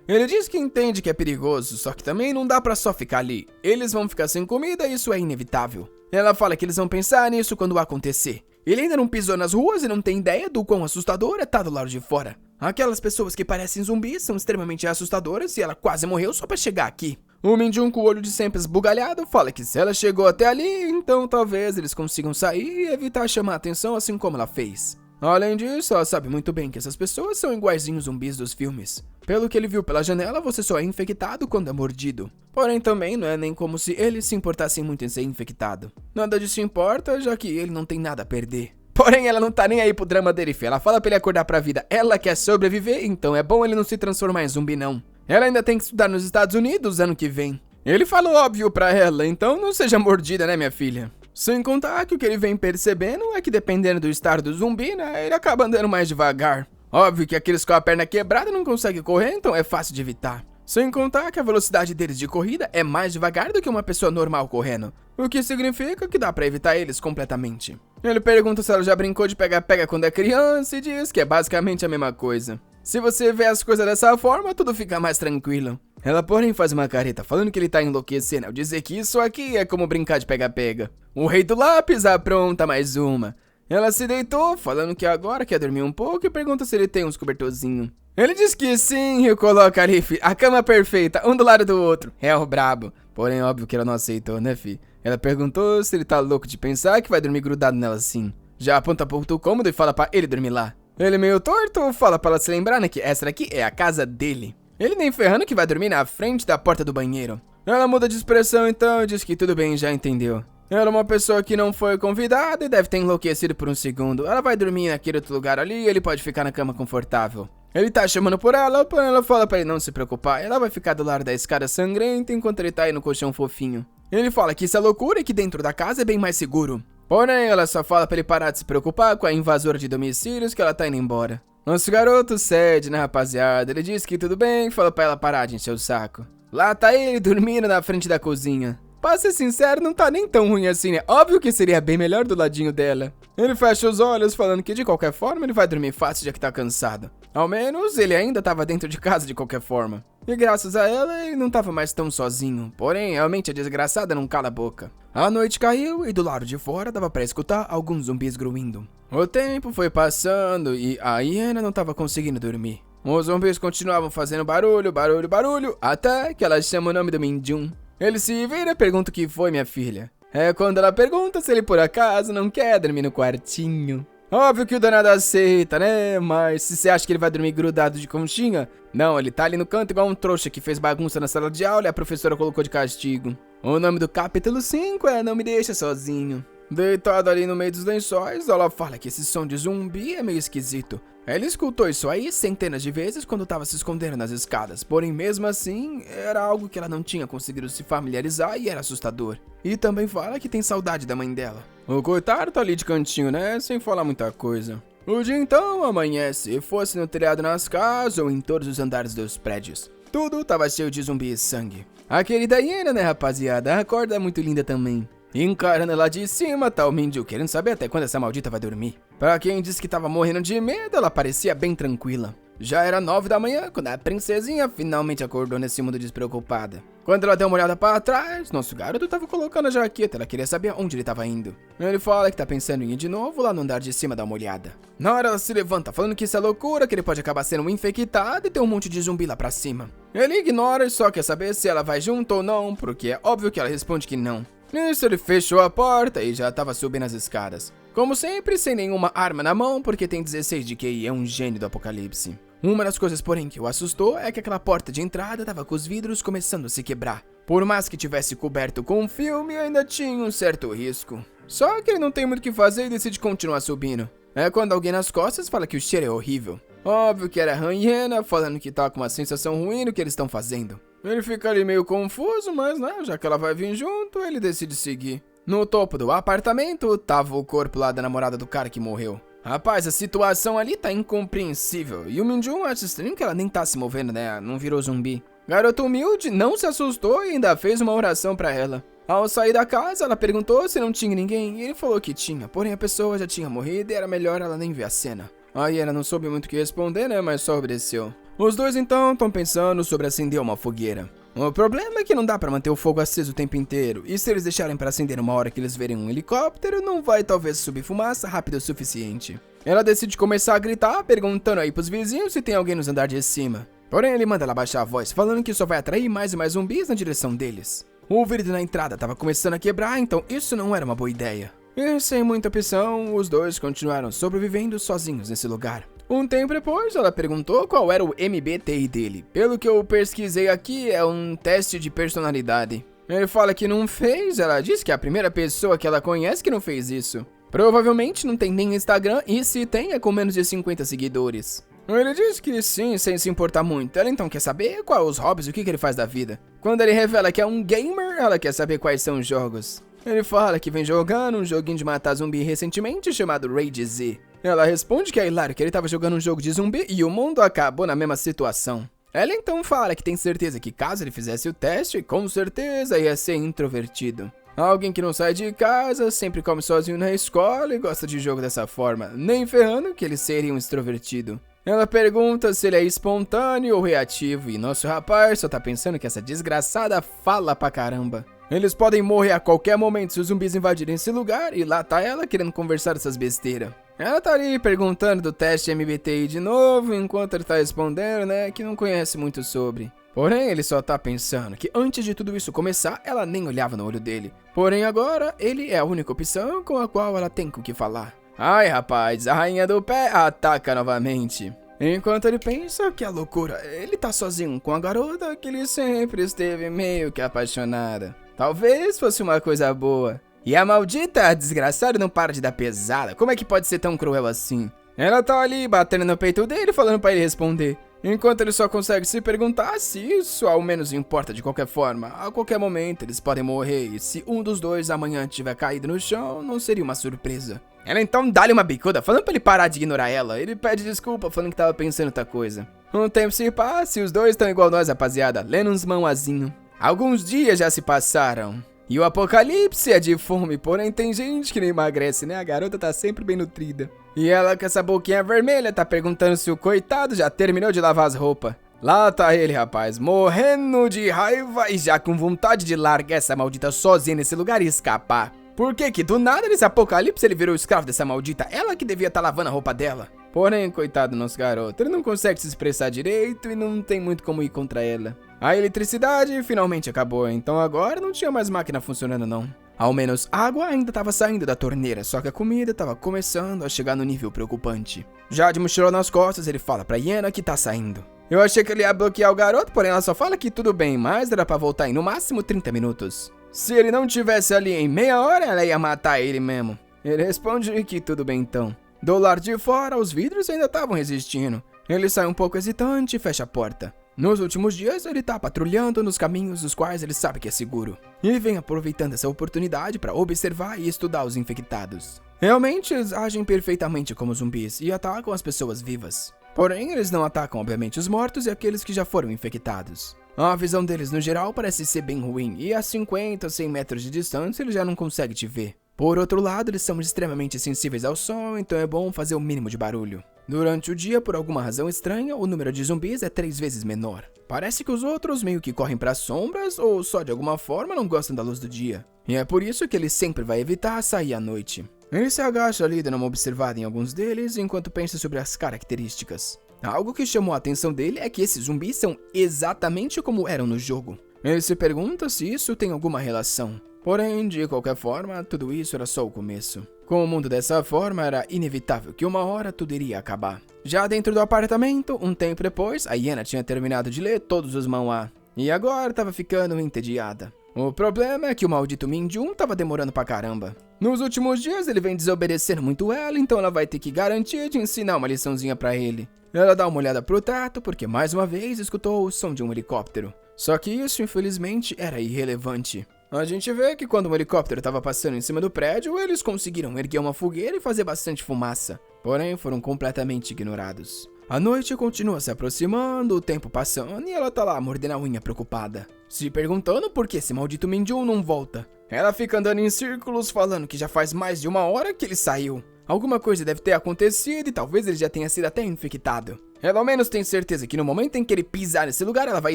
Ele diz que entende que é perigoso, só que também não dá pra só ficar ali. Eles vão ficar sem comida e isso é inevitável. Ela fala que eles vão pensar nisso quando acontecer. Ele ainda não pisou nas ruas e não tem ideia do quão assustador é estar do lado de fora. Aquelas pessoas que parecem zumbis são extremamente assustadoras e ela quase morreu só pra chegar aqui. O Minjun, com o olho de sempre esbugalhado, fala que se ela chegou até ali, então talvez eles consigam sair e evitar chamar a atenção assim como ela fez. Além disso, ela sabe muito bem que essas pessoas são iguaizinhos zumbis dos filmes. Pelo que ele viu pela janela, você só é infectado quando é mordido. Porém, também não é nem como se eles se importassem muito em ser infectado. Nada disso importa, já que ele não tem nada a perder. Porém, ela não tá nem aí pro drama dele, filho. Ela fala pra ele acordar pra vida. Ela quer sobreviver, então é bom ele não se transformar em zumbi, não. Ela ainda tem que estudar nos Estados Unidos ano que vem. Ele falou óbvio pra ela, então não seja mordida, né, minha filha? Sem contar que o que ele vem percebendo é que dependendo do estado do zumbi, né, ele acaba andando mais devagar. Óbvio que aqueles com a perna quebrada não conseguem correr, então é fácil de evitar. Sem contar que a velocidade deles de corrida é mais devagar do que uma pessoa normal correndo, o que significa que dá pra evitar eles completamente. Ele pergunta se ela já brincou de pega-pega quando é criança e diz que é basicamente a mesma coisa. Se você vê as coisas dessa forma, tudo fica mais tranquilo. Ela, porém, faz uma careta falando que ele tá enlouquecendo ao dizer que isso aqui é como brincar de pega-pega. O rei do lápis apronta mais uma. Ela se deitou, falando que agora quer dormir um pouco e pergunta se ele tem uns cobertorzinhos. Ele diz que sim e coloca ali, a cama perfeita, um do lado do outro. É o brabo. Porém, óbvio que ela não aceitou, né, fi? Ela perguntou se ele tá louco de pensar que vai dormir grudado nela assim. Já aponta pro outro cômodo e fala pra ele dormir lá. Ele meio torto fala pra ela se lembrar, né, que essa daqui é a casa dele. Ele nem ferrando que vai dormir na frente da porta do banheiro. Ela muda de expressão então e diz que tudo bem, já entendeu. Ela é uma pessoa que não foi convidada e deve ter enlouquecido por um segundo. Ela vai dormir naquele outro lugar ali e ele pode ficar na cama confortável. Ele tá chamando por ela, porém ela fala pra ele não se preocupar. Ela vai ficar do lado da escada sangrenta enquanto ele tá aí no colchão fofinho. Ele fala que isso é loucura e que dentro da casa é bem mais seguro. Porém, ela só fala pra ele parar de se preocupar com a invasora de domicílios que ela tá indo embora. Nosso garoto cede, né, rapaziada? Ele diz que tudo bem, fala pra ela parar de encher o saco. Lá tá ele dormindo na frente da cozinha. Pra ser sincero, não tá nem tão ruim assim, né? Óbvio que seria bem melhor do ladinho dela. Ele fecha os olhos, falando que de qualquer forma ele vai dormir fácil já que tá cansado. Ao menos ele ainda tava dentro de casa de qualquer forma. E graças a ela, ele não tava mais tão sozinho. Porém, realmente a desgraçada não cala a boca. A noite caiu e do lado de fora dava pra escutar alguns zumbis gruindo. O tempo foi passando e a hiena não tava conseguindo dormir. Os zumbis continuavam fazendo barulho, barulho, barulho, até que ela chama o nome do Minjun. Ele se vira e pergunta o que foi, minha filha. É quando ela pergunta se ele por acaso não quer dormir no quartinho. Óbvio que o danado aceita, né? Mas se você acha que ele vai dormir grudado de conchinha, não, ele tá ali no canto igual um trouxa que fez bagunça na sala de aula e a professora colocou de castigo. O nome do capítulo 5 é Não Me Deixa Sozinho. Deitado ali no meio dos lençóis, ela fala que esse som de zumbi é meio esquisito. Ela escutou isso aí centenas de vezes quando tava se escondendo nas escadas, porém mesmo assim, era algo que ela não tinha conseguido se familiarizar e era assustador. E também fala que tem saudade da mãe dela. O coitado tá ali de cantinho, né, sem falar muita coisa. O dia então amanhece, fosse no telhado nas casas ou em todos os andares dos prédios. Tudo tava cheio de zumbi e sangue. A querida hiena, né rapaziada, a corda é muito linda também. Encarando lá de cima, tá o Minju querendo saber até quando essa maldita vai dormir. Pra quem disse que tava morrendo de medo, ela parecia bem tranquila. Já era 9 da manhã quando a princesinha finalmente acordou nesse mundo despreocupada. Quando ela deu uma olhada para trás, nosso garoto tava colocando a jaqueta, ela queria saber onde ele tava indo. Ele fala que tá pensando em ir de novo lá no andar de cima dar uma olhada. Na hora ela se levanta falando que isso é loucura, que ele pode acabar sendo um infectado e ter um monte de zumbi lá pra cima. Ele ignora e só quer saber se ela vai junto ou não, porque é óbvio que ela responde que não. Nisso ele fechou a porta e já tava subindo as escadas. Como sempre, sem nenhuma arma na mão, porque tem 16 de QI e é um gênio do apocalipse. Uma das coisas, porém, que o assustou é que aquela porta de entrada tava com os vidros começando a se quebrar. Por mais que tivesse coberto com um filme, ainda tinha um certo risco. Só que ele não tem muito o que fazer e decide continuar subindo. É quando alguém nas costas fala que o cheiro é horrível. Óbvio que era a hiena falando que tá com uma sensação ruim no que eles estão fazendo. Ele fica ali meio confuso, mas né, já que ela vai vir junto, ele decide seguir. No topo do apartamento, tava o corpo lá da namorada do cara que morreu. Rapaz, a situação ali tá incompreensível. E o Minjun acha estranho que ela nem tá se movendo, né? Não virou zumbi. Garoto humilde não se assustou e ainda fez uma oração pra ela. Ao sair da casa, ela perguntou se não tinha ninguém e ele falou que tinha. Porém, a pessoa já tinha morrido e era melhor ela nem ver a cena. Aí ela não soube muito o que responder, né? Mas só obedeceu. Os dois então estão pensando sobre acender uma fogueira. O problema é que não dá pra manter o fogo aceso o tempo inteiro, e se eles deixarem pra acender uma hora que eles verem um helicóptero, não vai talvez subir fumaça rápido o suficiente. Ela decide começar a gritar, perguntando aí pros vizinhos se tem alguém nos andares de cima. Porém ele manda ela baixar a voz, falando que só vai atrair mais e mais zumbis na direção deles. O vidro na entrada tava começando a quebrar, então isso não era uma boa ideia. E sem muita opção, os dois continuaram sobrevivendo sozinhos nesse lugar. Um tempo depois, ela perguntou qual era o MBTI dele. Pelo que eu pesquisei aqui, é um teste de personalidade. Ele fala que não fez, ela disse que é a primeira pessoa que ela conhece que não fez isso. Provavelmente não tem nem Instagram e se tem é com menos de 50 seguidores. Ele disse que sim, sem se importar muito. Ela então quer saber quais os hobbies e o que ele faz da vida. Quando ele revela que é um gamer, ela quer saber quais são os jogos. Ele fala que vem jogando um joguinho de matar zumbi recentemente chamado Rage Z. Ela responde que é hilário que ele tava jogando um jogo de zumbi e o mundo acabou na mesma situação. Ela então fala que tem certeza que caso ele fizesse o teste, com certeza ia ser introvertido. Alguém que não sai de casa, sempre come sozinho na escola e gosta de jogo dessa forma, nem ferrando que ele seria um extrovertido. Ela pergunta se ele é espontâneo ou reativo e nosso rapaz só tá pensando que essa desgraçada fala pra caramba. Eles podem morrer a qualquer momento se os zumbis invadirem esse lugar e lá tá ela querendo conversar essas besteiras. Ela tá ali perguntando do teste MBTI de novo, enquanto ele tá respondendo, né, que não conhece muito sobre. Porém, ele só tá pensando que antes de tudo isso começar, ela nem olhava no olho dele. Porém, agora, ele é a única opção com a qual ela tem com o que falar. Ai, rapaz, a rainha do pé ataca novamente. Enquanto ele pensa que é loucura, ele tá sozinho com a garota que ele sempre esteve meio que apaixonada. Talvez fosse uma coisa boa. E a maldita desgraçada não para de dar pesada. Como é que pode ser tão cruel assim? Ela tá ali batendo no peito dele falando pra ele responder. Enquanto ele só consegue se perguntar se isso ao menos importa de qualquer forma. A qualquer momento eles podem morrer e se um dos dois amanhã tiver caído no chão, não seria uma surpresa. Ela então dá-lhe uma bicuda falando pra ele parar de ignorar ela. Ele pede desculpa falando que tava pensando outra coisa. Um tempo se passa e os dois estão igual nós, rapaziada, lendo uns manhuazinho. Alguns dias já se passaram. E o apocalipse é de fome, porém tem gente que não emagrece, né? A garota tá sempre bem nutrida. E ela com essa boquinha vermelha tá perguntando se o coitado já terminou de lavar as roupas. Lá tá ele, rapaz, morrendo de raiva e já com vontade de largar essa maldita sozinha nesse lugar e escapar. Por que do nada nesse apocalipse ele virou escravo dessa maldita? Ela que devia estar lavando a roupa dela. Porém, coitado do nosso garoto, ele não consegue se expressar direito e não tem muito como ir contra ela. A eletricidade finalmente acabou, então agora não tinha mais máquina funcionando não. Ao menos água ainda estava saindo da torneira, só que a comida estava começando a chegar no nível preocupante. Já de mochilão nas costas, ele fala pra Iena que tá saindo. Eu achei que ele ia bloquear o garoto, porém ela só fala que tudo bem, mas era pra voltar em no máximo 30 minutos. Se ele não tivesse ali em meia hora, ela ia matar ele mesmo. Ele responde que tudo bem então. Do lado de fora, os vidros ainda estavam resistindo. Ele sai um pouco hesitante e fecha a porta. Nos últimos dias, ele tá patrulhando nos caminhos dos quais ele sabe que é seguro. E vem aproveitando essa oportunidade para observar e estudar os infectados. Realmente, eles agem perfeitamente como zumbis e atacam as pessoas vivas. Porém, eles não atacam, obviamente, os mortos e aqueles que já foram infectados. A visão deles, no geral, parece ser bem ruim, e a 50 ou 100 metros de distância ele já não consegue te ver. Por outro lado, eles são extremamente sensíveis ao som, então é bom fazer o mínimo de barulho. Durante o dia, por alguma razão estranha, o número de zumbis é 3 vezes menor. Parece que os outros meio que correm para as sombras ou só de alguma forma não gostam da luz do dia. E é por isso que ele sempre vai evitar sair à noite. Ele se agacha ali dando uma observada em alguns deles enquanto pensa sobre as características. Algo que chamou a atenção dele é que esses zumbis são exatamente como eram no jogo. Ele se pergunta se isso tem alguma relação. Porém, de qualquer forma, tudo isso era só o começo. Com o mundo dessa forma, era inevitável que uma hora tudo iria acabar. Já dentro do apartamento, um tempo depois, a Iena tinha terminado de ler todos os manhwa. E agora estava ficando entediada. O problema é que o maldito Minjun estava demorando pra caramba. Nos últimos dias ele vem desobedecendo muito ela, então ela vai ter que garantir de ensinar uma liçãozinha pra ele. Ela dá uma olhada pro teto porque mais uma vez escutou o som de um helicóptero. Só que isso infelizmente era irrelevante. A gente vê que quando um helicóptero estava passando em cima do prédio, eles conseguiram erguer uma fogueira e fazer bastante fumaça. Porém, foram completamente ignorados. A noite continua se aproximando, o tempo passando e ela tá lá mordendo a unha preocupada. Se perguntando por que esse maldito Minjun não volta. Ela fica andando em círculos falando que já faz mais de 1 hora que ele saiu. Alguma coisa deve ter acontecido e talvez ele já tenha sido até infectado. Ela ao menos tem certeza que no momento em que ele pisar nesse lugar, ela vai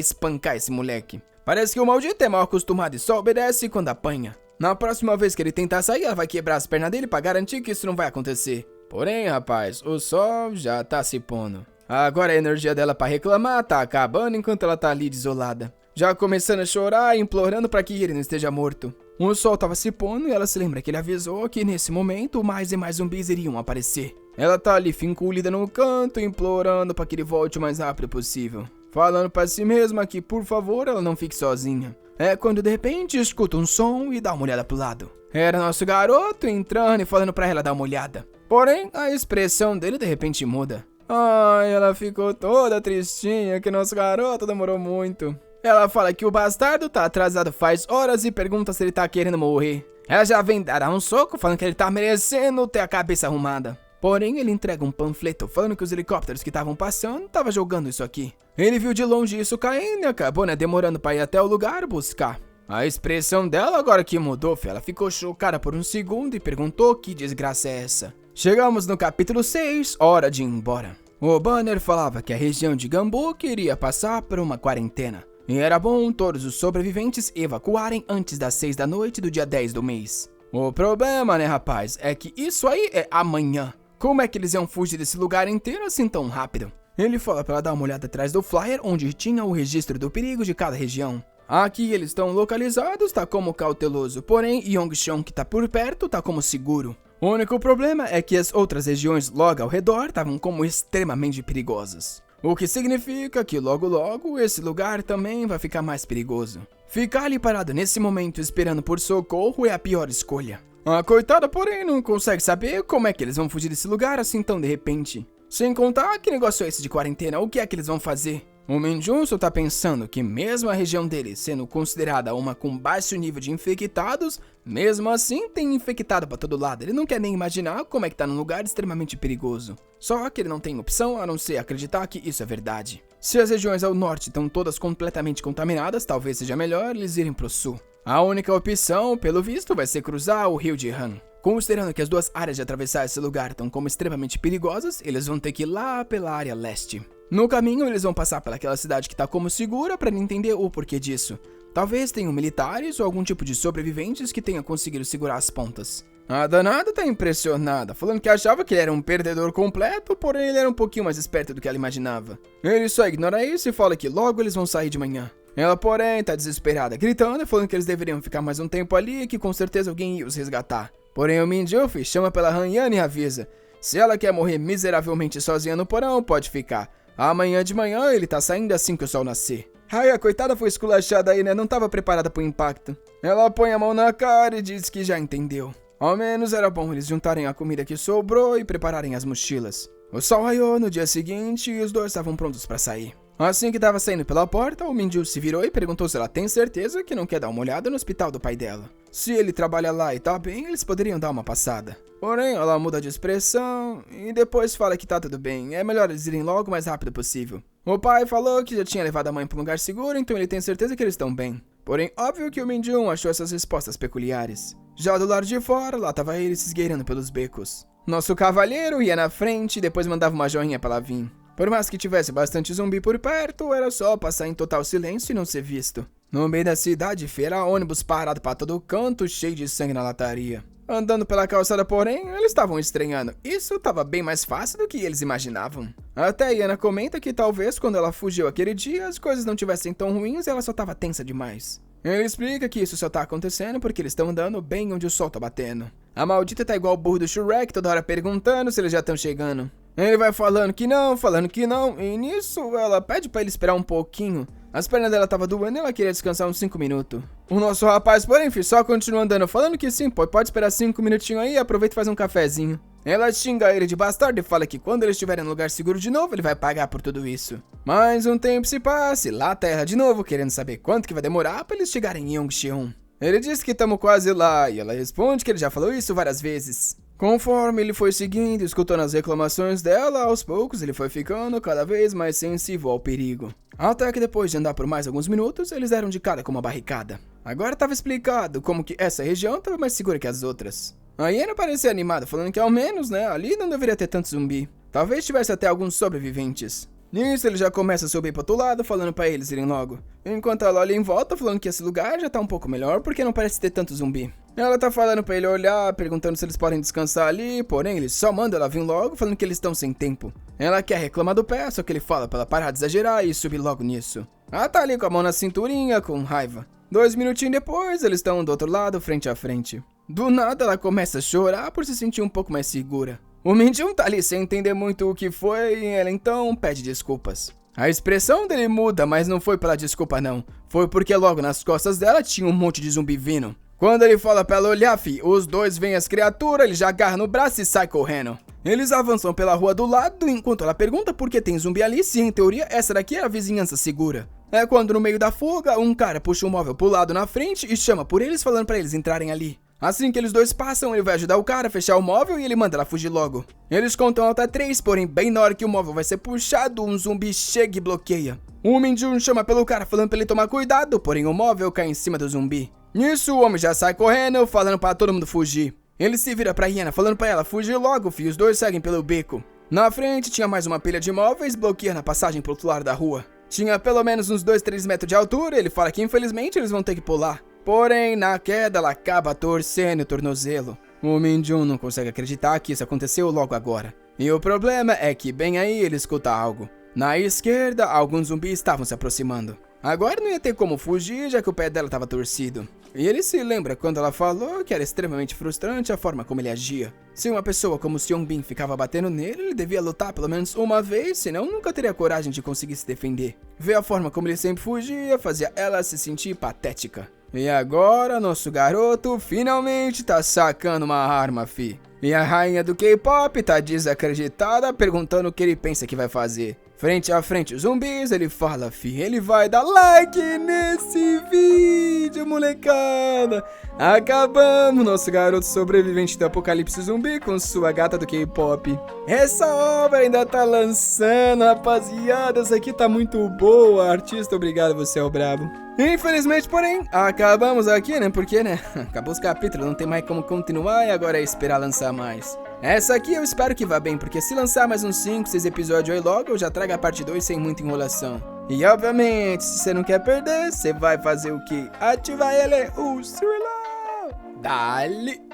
espancar esse moleque. Parece que o maldito é mal acostumado e só obedece quando apanha. Na próxima vez que ele tentar sair, ela vai quebrar as pernas dele pra garantir que isso não vai acontecer. Porém, rapaz, o sol já tá se pondo. Agora a energia dela pra reclamar tá acabando enquanto ela tá ali desolada. Já começando a chorar e implorando pra que ele não esteja morto. O sol tava se pondo e ela se lembra que ele avisou que nesse momento mais e mais zumbis iriam aparecer. Ela tá ali finculida no canto, implorando pra que ele volte o mais rápido possível. Falando pra si mesma que, por favor, ela não fique sozinha. É quando de repente escuta um som e dá uma olhada pro lado. Era nosso garoto entrando e falando pra ela dar uma olhada. Porém, a expressão dele de repente muda. Ai, ela ficou toda tristinha que nosso garoto demorou muito. Ela fala que o bastardo tá atrasado faz horas e pergunta se ele tá querendo morrer. Ela já vem dar um soco falando que ele tá merecendo ter a cabeça arrumada. Porém, ele entrega um panfleto falando que os helicópteros que estavam passando estavam jogando isso aqui. Ele viu de longe isso caindo e acabou demorando pra ir até o lugar buscar. A expressão dela agora que mudou, ela ficou chocada por um segundo e perguntou que desgraça é essa. Chegamos no capítulo 6, hora de ir embora. O banner falava que a região de Gambuk iria passar por uma quarentena. E era bom todos os sobreviventes evacuarem antes das 6 da noite do dia 10 do mês. O problema, rapaz, é que isso aí é amanhã. Como é que eles iam fugir desse lugar inteiro assim tão rápido? Ele fala pra ela dar uma olhada atrás do flyer onde tinha o registro do perigo de cada região. Aqui eles estão localizados, tá como cauteloso, porém Yongchon que tá por perto tá como seguro. O único problema é que as outras regiões logo ao redor estavam como extremamente perigosas. O que significa que logo logo esse lugar também vai ficar mais perigoso. Ficar ali parado nesse momento esperando por socorro é a pior escolha. A coitada, porém, não consegue saber como é que eles vão fugir desse lugar assim tão de repente. Sem contar que negócio é esse de quarentena, o que é que eles vão fazer? O Minjun só tá pensando que mesmo a região dele sendo considerada uma com baixo nível de infectados, mesmo assim tem infectado pra todo lado. Ele não quer nem imaginar como é que tá num lugar extremamente perigoso. Só que ele não tem opção a não ser acreditar que isso é verdade. Se as regiões ao norte estão todas completamente contaminadas, talvez seja melhor eles irem pro sul. A única opção, pelo visto, vai ser cruzar o rio de Han. Considerando que as duas áreas de atravessar esse lugar estão como extremamente perigosas, eles vão ter que ir lá pela área leste. No caminho, eles vão passar pelaquela cidade que tá como segura para entender o porquê disso. Talvez tenham militares ou algum tipo de sobreviventes que tenha conseguido segurar as pontas. A danada tá impressionada, falando que achava que ele era um perdedor completo, porém ele era um pouquinho mais esperto do que ela imaginava. Ele só ignora isso e fala que logo eles vão sair de manhã. Ela, porém, tá desesperada, gritando e falando que eles deveriam ficar mais um tempo ali e que com certeza alguém ia os resgatar. Porém, o Minjuf chama pela Han Yan e avisa: se ela quer morrer miseravelmente sozinha no porão, pode ficar. Amanhã de manhã ele tá saindo assim que o sol nascer. Ai, a coitada foi esculachada aí, né? Não tava preparada pro impacto. Ela põe a mão na cara e diz que já entendeu. Ao menos era bom eles juntarem a comida que sobrou e prepararem as mochilas. O sol raiou no dia seguinte e os dois estavam prontos pra sair. Assim que tava saindo pela porta, o Minju se virou e perguntou se ela tem certeza que não quer dar uma olhada no hospital do pai dela. Se ele trabalha lá e tá bem, eles poderiam dar uma passada. Porém, ela muda de expressão e depois fala que tá tudo bem, é melhor eles irem logo o mais rápido possível. O pai falou que já tinha levado a mãe pra um lugar seguro, então ele tem certeza que eles estão bem. Porém, óbvio que o Minju achou essas respostas peculiares. Já do lado de fora, lá tava ele se esgueirando pelos becos. Nosso cavalheiro ia na frente e depois mandava uma joinha pra ela vir. Por mais que tivesse bastante zumbi por perto, era só passar em total silêncio e não ser visto. No meio da cidade, feira, ônibus parado pra todo canto, cheio de sangue na lataria. Andando pela calçada, porém, eles estavam estranhando. Isso estava bem mais fácil do que eles imaginavam. Até Yana comenta que talvez quando ela fugiu aquele dia, as coisas não tivessem tão ruins e ela só estava tensa demais. Ele explica que isso só tá acontecendo porque eles estão andando bem onde o sol tá batendo. A maldita tá igual o burro do Shrek, toda hora perguntando se eles já estão chegando. Ele vai falando que não, e nisso ela pede pra ele esperar um pouquinho. As pernas dela tava doendo e ela queria descansar uns 5 minutos. O nosso rapaz, porém, só continua andando, falando que sim, pode esperar 5 minutinhos aí e aproveita e faz um cafezinho. Ela xinga ele de bastardo e fala que quando eles estiverem no lugar seguro de novo, ele vai pagar por tudo isso. Mas um tempo se passa e lá tá ela de novo, querendo saber quanto que vai demorar pra eles chegarem em Yongcheon. Ele diz que tamo quase lá e ela responde que ele já falou isso várias vezes. Conforme ele foi seguindo e escutando as reclamações dela, aos poucos ele foi ficando cada vez mais sensível ao perigo. Até que depois de andar por mais alguns minutos, eles deram de cara com uma barricada. Agora estava explicado como que essa região estava mais segura que as outras. A Yana parecia animada, falando que ao menos, ali não deveria ter tanto zumbi. Talvez tivesse até alguns sobreviventes. Nisso ele já começa a subir pro outro lado, falando pra eles irem logo. Enquanto ela olha em volta, falando que esse lugar já tá um pouco melhor, porque não parece ter tanto zumbi. Ela tá falando pra ele olhar, perguntando se eles podem descansar ali, porém ele só manda ela vir logo, falando que eles estão sem tempo. Ela quer reclamar do pé, só que ele fala pra ela parar de exagerar e subir logo nisso. Ela tá ali com a mão na cinturinha, com raiva. 2 minutinhos depois, eles estão do outro lado, frente a frente. Do nada, ela começa a chorar por se sentir um pouco mais segura. O Minjun tá ali sem entender muito o que foi e ela então pede desculpas. A expressão dele muda, mas não foi pela desculpa não. Foi porque logo nas costas dela tinha um monte de zumbi vindo. Quando ele fala pra ela olhar, os dois veem as criaturas, ele já agarra no braço e sai correndo. Eles avançam pela rua do lado, enquanto ela pergunta por que tem zumbi ali, se em teoria essa daqui é a vizinhança segura. É quando no meio da fuga, um cara puxa um móvel pro lado na frente e chama por eles, falando pra eles entrarem ali. Assim que eles dois passam, ele vai ajudar o cara a fechar o móvel e ele manda ela fugir logo. Eles contam até 3, porém bem na hora que o móvel vai ser puxado, um zumbi chega e bloqueia. O Minjun chama pelo cara falando pra ele tomar cuidado, porém o móvel cai em cima do zumbi. Nisso o homem já sai correndo, falando pra todo mundo fugir. Ele se vira pra Yana, falando pra ela fugir logo, os dois seguem pelo beco. Na frente tinha mais uma pilha de móveis bloqueando a passagem pro outro lado da rua. Tinha pelo menos uns 2-3 metros de altura, ele fala que infelizmente eles vão ter que pular. Porém, na queda, ela acaba torcendo o tornozelo. O Minjun não consegue acreditar que isso aconteceu logo agora. E o problema é que bem aí ele escuta algo. Na esquerda, alguns zumbis estavam se aproximando. Agora não ia ter como fugir, já que o pé dela estava torcido. E ele se lembra quando ela falou que era extremamente frustrante a forma como ele agia. Se uma pessoa como Seongbin ficava batendo nele, ele devia lutar pelo menos uma vez, senão nunca teria coragem de conseguir se defender. Ver a forma como ele sempre fugia fazia ela se sentir patética. E agora, nosso garoto finalmente tá sacando uma arma, fi. E a rainha do K-pop tá desacreditada, perguntando o que ele pensa que vai fazer. frente a frente os zumbis, ele fala, fi, ele vai dar like nesse vídeo, molecada. Acabamos nosso garoto sobrevivente do apocalipse zumbi com sua gata do K-pop. Essa obra ainda tá lançando, rapaziada, essa aqui tá muito boa, artista, obrigado, você é o brabo. Infelizmente, porém, acabamos aqui, né, porque, né, acabou os capítulos, não tem mais como continuar e agora é esperar lançar mais. Essa aqui eu espero que vá bem, porque se lançar mais uns 5, 6 episódios aí logo, eu já trago a parte 2 sem muita enrolação. E obviamente, se você não quer perder, você vai fazer o quê? Ativar ele, o celular. Dale!